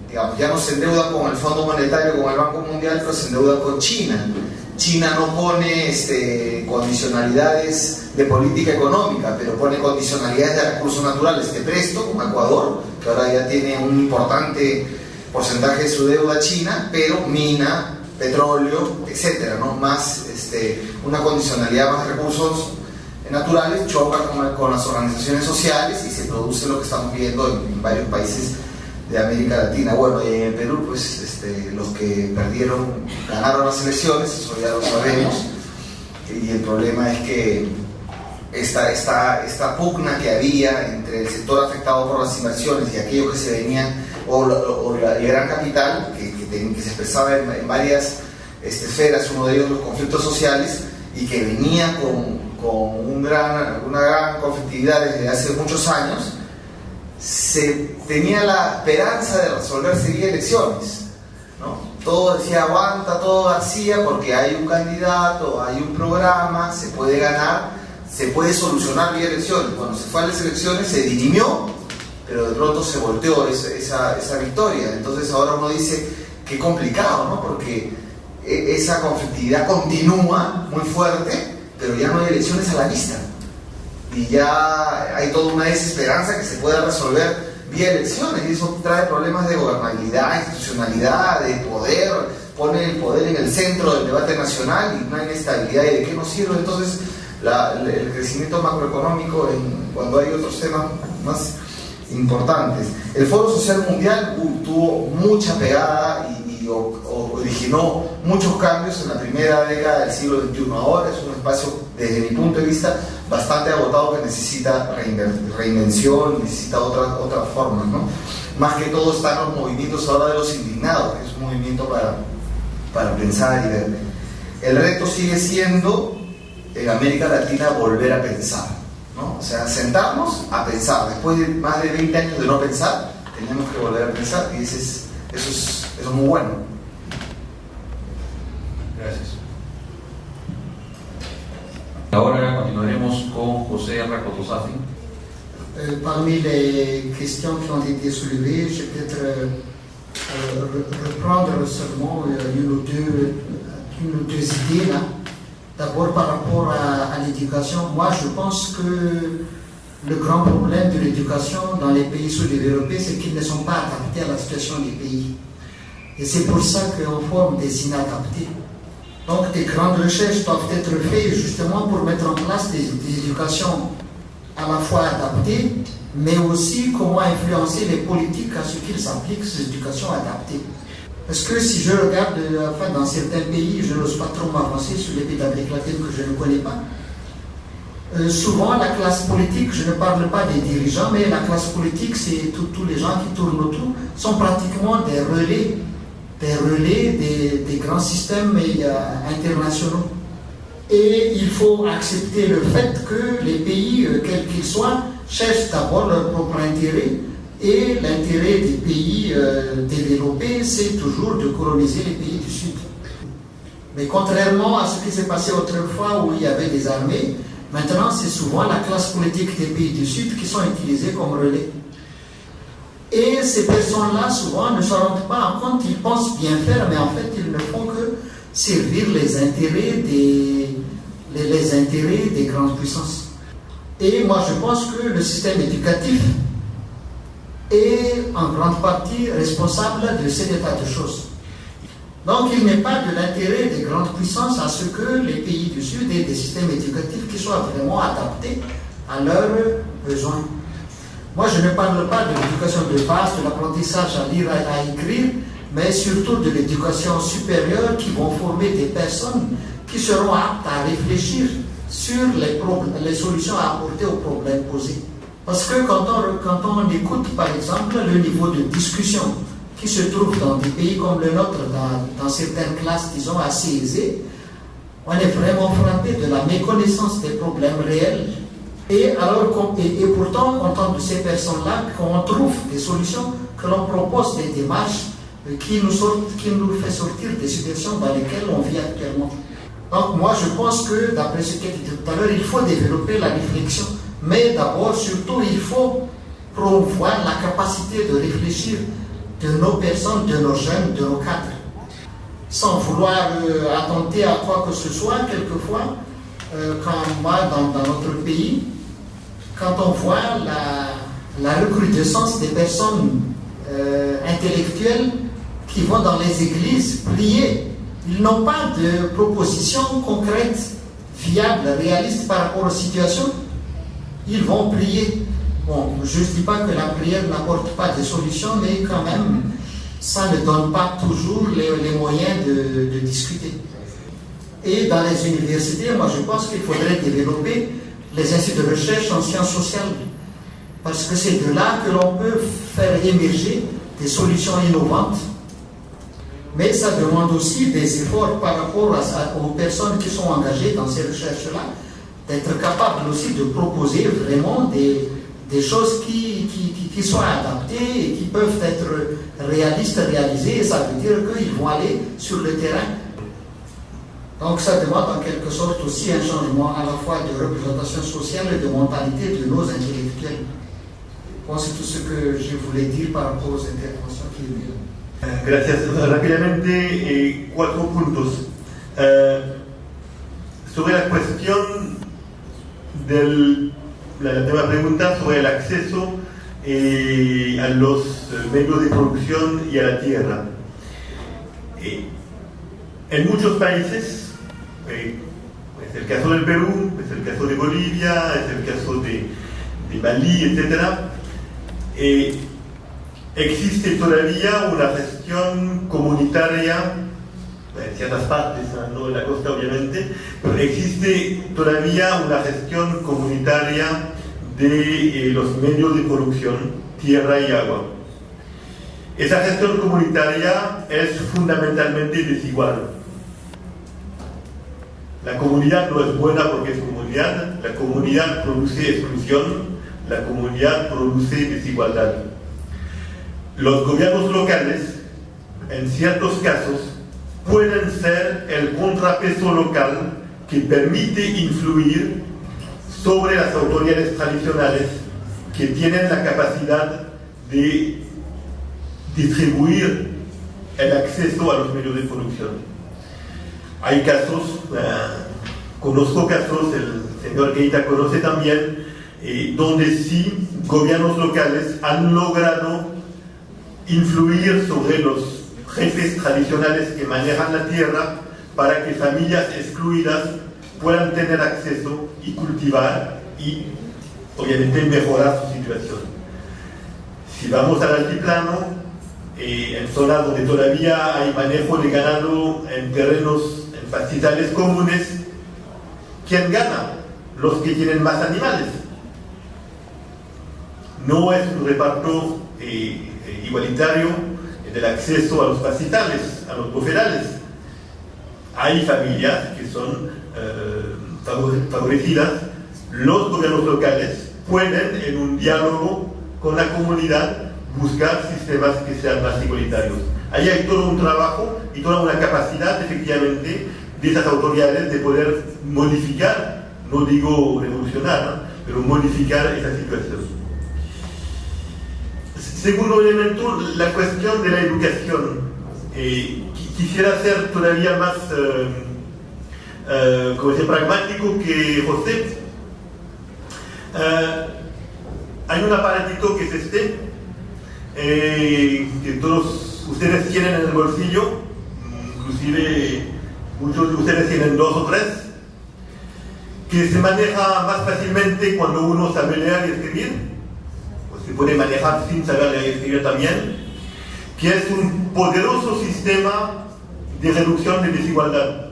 digamos, ya no se endeuda con el Fondo Monetario, con el Banco Mundial, pero se endeuda con China. China no pone condicionalidades de política económica, pero pone condicionalidades de recursos naturales. Te presto, como Ecuador, que ahora ya tiene un importante porcentaje de su deuda china, pero mina, petróleo, etcétera, ¿no? Más una condicionalidad más de recursos naturales, choca con las organizaciones sociales, y se produce lo que estamos viendo en varios países de América Latina. Bueno, y en Perú, pues los que ganaron las elecciones, eso ya lo sabemos, y el problema es que esta pugna que había entre el sector afectado por las inversiones y aquellos que se venían, o el gran capital, que se expresaba en varias esta esfera, es uno de ellos los conflictos sociales, y que venía con una gran conflictividad desde hace muchos años, se tenía la esperanza de resolverse vía elecciones, ¿no? Todo decía aguanta, todo García, porque hay un candidato, hay un programa, se puede ganar, se puede solucionar vía elecciones. Cuando se fue a las elecciones se dirimió, pero de pronto se volteó esa victoria. Entonces ahora uno dice, qué complicado, ¿no? Porque esa conflictividad continúa muy fuerte, pero ya no hay elecciones a la vista. Y ya hay toda una desesperanza que se pueda resolver vía elecciones, y eso trae problemas de gobernabilidad, institucionalidad, de poder, pone el poder en el centro del debate nacional y no hay estabilidad. ¿Y de qué nos sirve entonces el crecimiento macroeconómico cuando hay otros temas más importantes? El Foro Social Mundial tuvo mucha pegada y originó muchos cambios en la primera década del siglo XXI. Ahora es un espacio, desde mi punto de vista, bastante agotado, que necesita reinvención, necesita otras formas, ¿no? Más que todo están los movimientos ahora de los indignados, que es un movimiento para pensar y ver. El reto sigue siendo, en América Latina, volver a pensar, ¿no? O sea, sentarnos a pensar. Después de más de 20 años de no pensar, tenemos que volver a pensar, y eso es muy bueno. Gracias. Ahora continuaremos con José Rakotosafi. Parmi les questions qui ont été soulevées, je vais peut-être reprendre seulement une ou deux idées là. D'abord par rapport à l'éducation, moi je pense que le grand problème de l'éducation dans les pays sous-développés, c'est qu'ils ne sont pas adaptés à la situation des pays. Et c'est pour ça qu'on forme des inadaptés. Donc des grandes recherches doivent être faites justement pour mettre en place des éducations à la fois adaptées, mais aussi comment influencer les politiques à ce qu'ils appliquent ces éducations adaptées. Parce que si je regarde, dans certains pays, je n'ose pas trop m'avancer sur les pays d'Amérique latine que je ne connais pas, souvent la classe politique, je ne parle pas des dirigeants, mais la classe politique, c'est tous les gens qui tournent autour, sont pratiquement des relais des grands systèmes internationaux. Et il faut accepter le fait que les pays, quels qu'ils soient, cherchent d'abord leur propre intérêt, et l'intérêt des pays développés, c'est toujours de coloniser les pays du Sud. Mais contrairement à ce qui s'est passé autrefois où il y avait des armées, maintenant c'est souvent la classe politique des pays du Sud qui sont utilisées comme relais. Et ces personnes-là, souvent, ne se rendent pas compte, ils pensent bien faire, mais en fait, ils ne font que servir les intérêts des grandes puissances. Et moi, je pense que le système éducatif est en grande partie responsable de cet état de choses. Donc, il n'est pas de l'intérêt des grandes puissances à ce que les pays du Sud aient des systèmes éducatifs qui soient vraiment adaptés à leurs besoins. Moi, je ne parle pas de l'éducation de base, de l'apprentissage à lire, à écrire, mais surtout de l'éducation supérieure qui vont former des personnes qui seront aptes à réfléchir sur les solutions à apporter aux problèmes posés. Parce que quand on écoute, par exemple, le niveau de discussion qui se trouve dans des pays comme le nôtre, dans certaines classes, disons, assez aisées, on est vraiment frappé de la méconnaissance des problèmes réels. Et pourtant, on entend de ces personnes-là qu'on trouve des solutions, que l'on propose des démarches qui nous fait sortir des situations dans lesquelles on vit actuellement. Donc moi, je pense que, d'après ce qui a dit tout à l'heure, il faut développer la réflexion. Mais d'abord, surtout, il faut promouvoir la capacité de réfléchir de nos personnes, de nos jeunes, de nos cadres. Sans vouloir attenter à quoi que ce soit, quelquefois, quand moi, dans notre pays, quand on voit la recrudescence des personnes intellectuelles qui vont dans les églises prier, ils n'ont pas de propositions concrètes, fiables, réalistes par rapport aux situations. Ils vont prier. Bon, je ne dis pas que la prière n'apporte pas de solutions, mais quand même, ça ne donne pas toujours les moyens de discuter. Et dans les universités, moi je pense qu'il faudrait développer les instituts de recherche en sciences sociales, parce que c'est de là que l'on peut faire émerger des solutions innovantes Mais ça demande aussi des efforts par rapport aux personnes qui sont engagées dans ces recherches-là, d'être capable aussi de proposer vraiment des choses qui soient adaptées et qui peuvent être réalistes, réalisées, et ça veut dire qu'ils vont aller sur le terrain. Donc ça demande en quelque sorte aussi un changement à la fois de représentation sociale et de mentalité de nos intellectuels. Bon, c'est tout ce que je voulais dire par rapport aux interventions qui ont eu. Gracias. Rápidamente, 4 puntos. Sobre la cuestión la primera pregunta sobre el acceso a los medios de producción y a la tierra. En muchos países, es el caso del Perú, es el caso de Bolivia, es el caso de Malí, etc., existe todavía una gestión comunitaria, en ciertas partes, no en la costa obviamente, pero existe todavía una gestión comunitaria de los medios de producción, tierra y agua. Esa gestión comunitaria es fundamentalmente desigual. La comunidad no es buena porque es comunidad, la comunidad produce exclusión, la comunidad produce desigualdad. Los gobiernos locales, en ciertos casos, pueden ser el contrapeso local que permite influir sobre las autoridades tradicionales que tienen la capacidad de distribuir el acceso a los medios de producción. Hay casos, conozco casos, el señor Keita conoce también, donde sí gobiernos locales han logrado influir sobre los jefes tradicionales que manejan la tierra para que familias excluidas puedan tener acceso y cultivar y obviamente mejorar su situación. Si vamos al altiplano, en zonas donde todavía hay manejo de ganado en terrenos, en pastizales comunes, ¿quién gana? Los que tienen más animales. No es un reparto igualitario del acceso a los pastizales, a los bofedales. Hay familias que son favorecidas. Los gobiernos locales pueden, en un diálogo con la comunidad, buscar sistemas que sean más igualitarios. Ahí hay todo un trabajo y toda una capacidad, efectivamente, de esas autoridades de poder modificar, no digo revolucionar, ¿no?, pero modificar esa situación. Segundo elemento, la cuestión de la educación. Quisiera ser todavía más pragmático que José. Hay un aparatito que es este, que todos ustedes tienen en el bolsillo, inclusive muchos de ustedes tienen 2 o 3, que se maneja más fácilmente cuando uno sabe leer y escribir. Se puede manejar sin saber leer y escribir también, que es un poderoso sistema de reducción de desigualdad.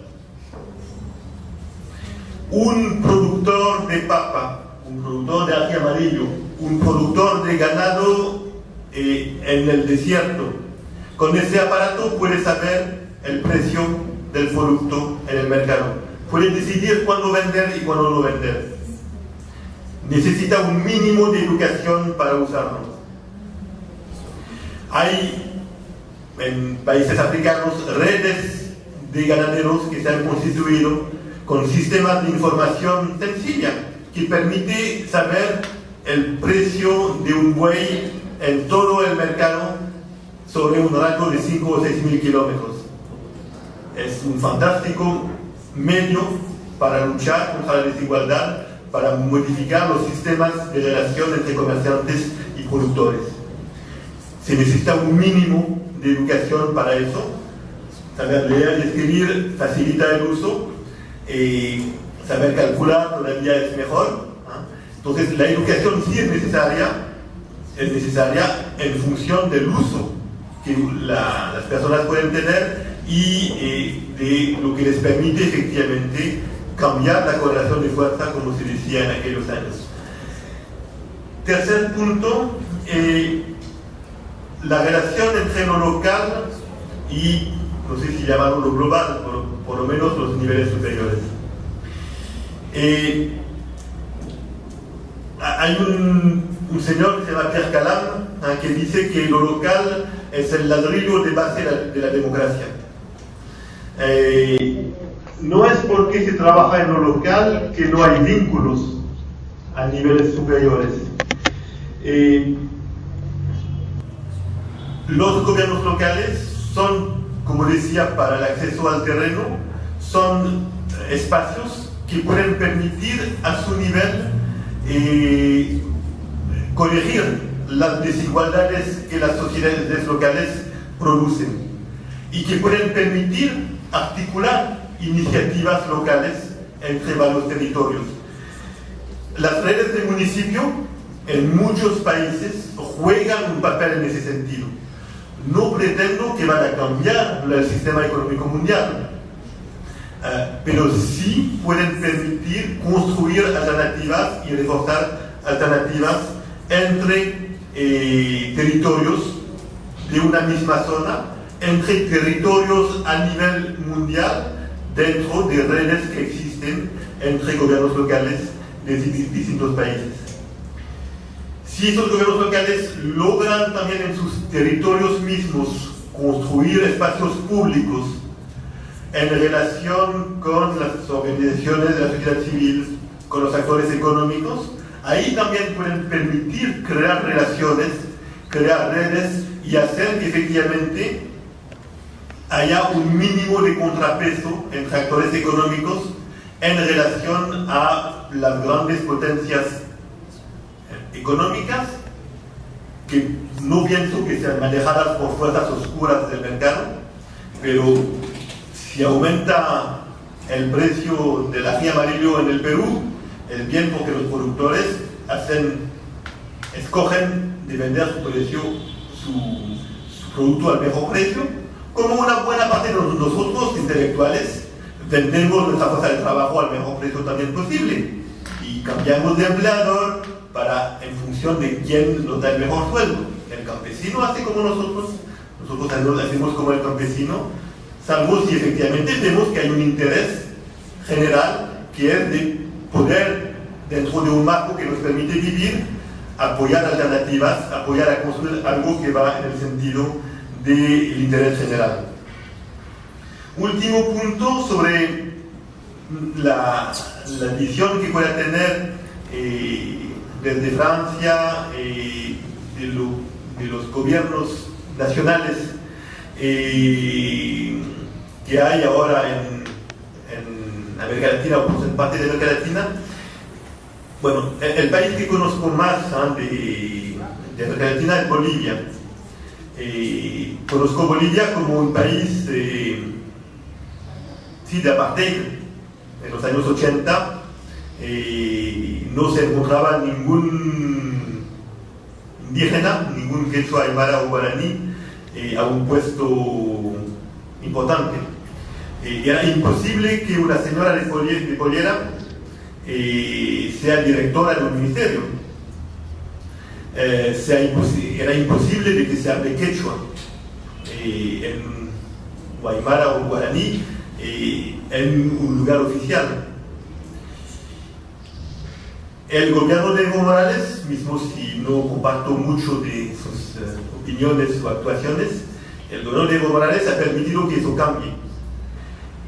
Un productor de papa, un productor de ají amarillo, un productor de ganado en el desierto, con ese aparato puede saber el precio del producto en el mercado, puede decidir cuándo vender y cuándo no vender. Necesita un mínimo de educación para usarlo. Hay en países africanos redes de ganaderos que se han constituido con sistemas de información sencilla que permite saber el precio de un buey en todo el mercado sobre un rango de 5 o 6 mil kilómetros. Es un fantástico medio para luchar contra la desigualdad, para modificar los sistemas de relación entre comerciantes y productores. Se necesita un mínimo de educación para eso. Saber leer y escribir facilita el uso. Saber calcular todavía es mejor. Entonces la educación sí es necesaria en función del uso que las personas pueden tener y de lo que les permite efectivamente cambiar la correlación de fuerza, como se decía en aquellos años. Tercer punto, la relación entre lo local y no sé si llamarlo lo global, por lo menos los niveles superiores. Hay un señor que se llama Pierre Calam, que dice que lo local es el ladrillo de base de la democracia. No es porque se trabaja en lo local que no hay vínculos a niveles superiores. Los gobiernos locales son, como decía, para el acceso al terreno, son espacios que pueden permitir a su nivel corregir las desigualdades que las sociedades locales producen y que pueden permitir articular iniciativas locales entre varios territorios. Las redes de municipio en muchos países juegan un papel en ese sentido. No pretendo que van a cambiar el sistema económico mundial, pero sí pueden permitir construir alternativas y reforzar alternativas entre territorios de una misma zona, entre territorios a nivel mundial, dentro de redes que existen entre gobiernos locales de distintos países. Si esos gobiernos locales logran también en sus territorios mismos construir espacios públicos en relación con las organizaciones de la sociedad civil, con los actores económicos, ahí también pueden permitir crear relaciones, crear redes y hacer que efectivamente haya un mínimo de contrapeso entre actores económicos en relación a las grandes potencias económicas, que no pienso que sean manejadas por fuerzas oscuras del mercado, pero si aumenta el precio del ají amarillo en el Perú, es bien porque los productores escogen de vender su producto al mejor precio, como una buena parte de nosotros intelectuales vendemos nuestra fuerza de trabajo al mejor precio también posible y cambiamos de empleador en función de quién nos da el mejor sueldo. El campesino hace como nosotros hacemos como el campesino, salvo si efectivamente vemos que hay un interés general que es de poder, dentro de un marco que nos permite vivir, apoyar alternativas, apoyar a construir algo que va en el sentido del interés general. Último punto sobre la visión que pueda tener desde Francia, de los gobiernos nacionales que hay ahora en América Latina o en parte de América Latina. Bueno, el país que conozco más de América Latina es Bolivia. Conozco Bolivia como un país de apartheid. En los años 80 no se encontraba ningún indígena, ningún quechua, aymara o guaraní a un puesto importante. Era imposible que una señora de Pollera sea directora de un ministerio. Era imposible de que se hable quechua en aymara o guaraní en un lugar oficial. El gobierno de Evo Morales, mismo si no comparto mucho de sus opiniones o actuaciones, el gobierno de Evo Morales ha permitido que eso cambie.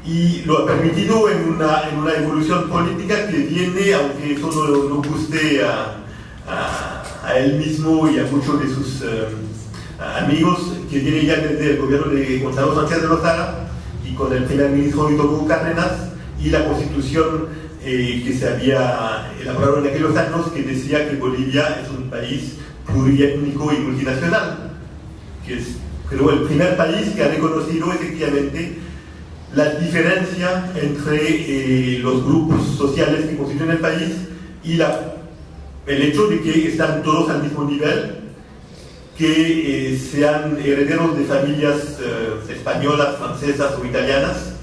Y lo ha permitido en una evolución política que viene, aunque eso no guste a él mismo y a muchos de sus amigos, que viene ya desde el gobierno de Gonzalo Sánchez de Lozada y con el primer ministro Víctor Hugo Cárdenas y la constitución que se había elaborado en aquellos años, que decía que Bolivia es un país pluriétnico y multinacional, que es, creo, el primer país que ha reconocido efectivamente la diferencia entre los grupos sociales que constituyen el país y el hecho de que están todos al mismo nivel, que sean herederos de familias españolas, francesas o italianas,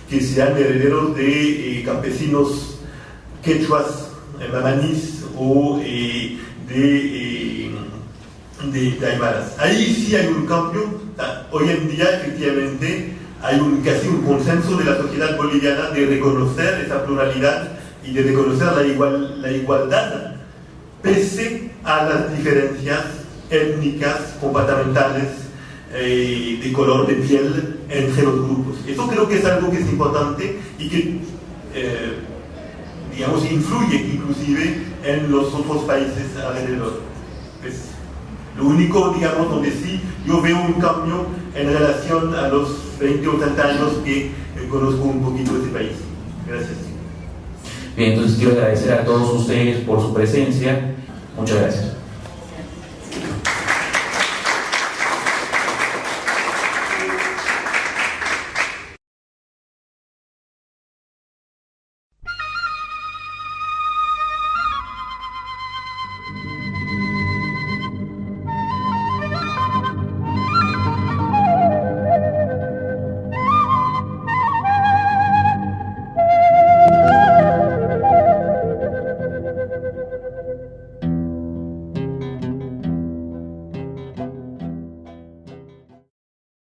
que sean herederos de campesinos quechuas, mamanís o de aymaras. Ahí sí hay un cambio. Hoy en día, efectivamente, hay casi un consenso de la sociedad boliviana de reconocer esa pluralidad y de reconocer la igualdad, pese a las diferencias étnicas, comportamentales, de color de piel entre los grupos. Eso creo que es algo que es importante y que, digamos, influye inclusive en los otros países alrededor. Es lo único, digamos, donde sí yo veo un cambio en relación a los 20 o 30 años que conozco un poquito este país. Gracias. Bien, entonces quiero agradecer a todos ustedes por su presencia. Muchas gracias.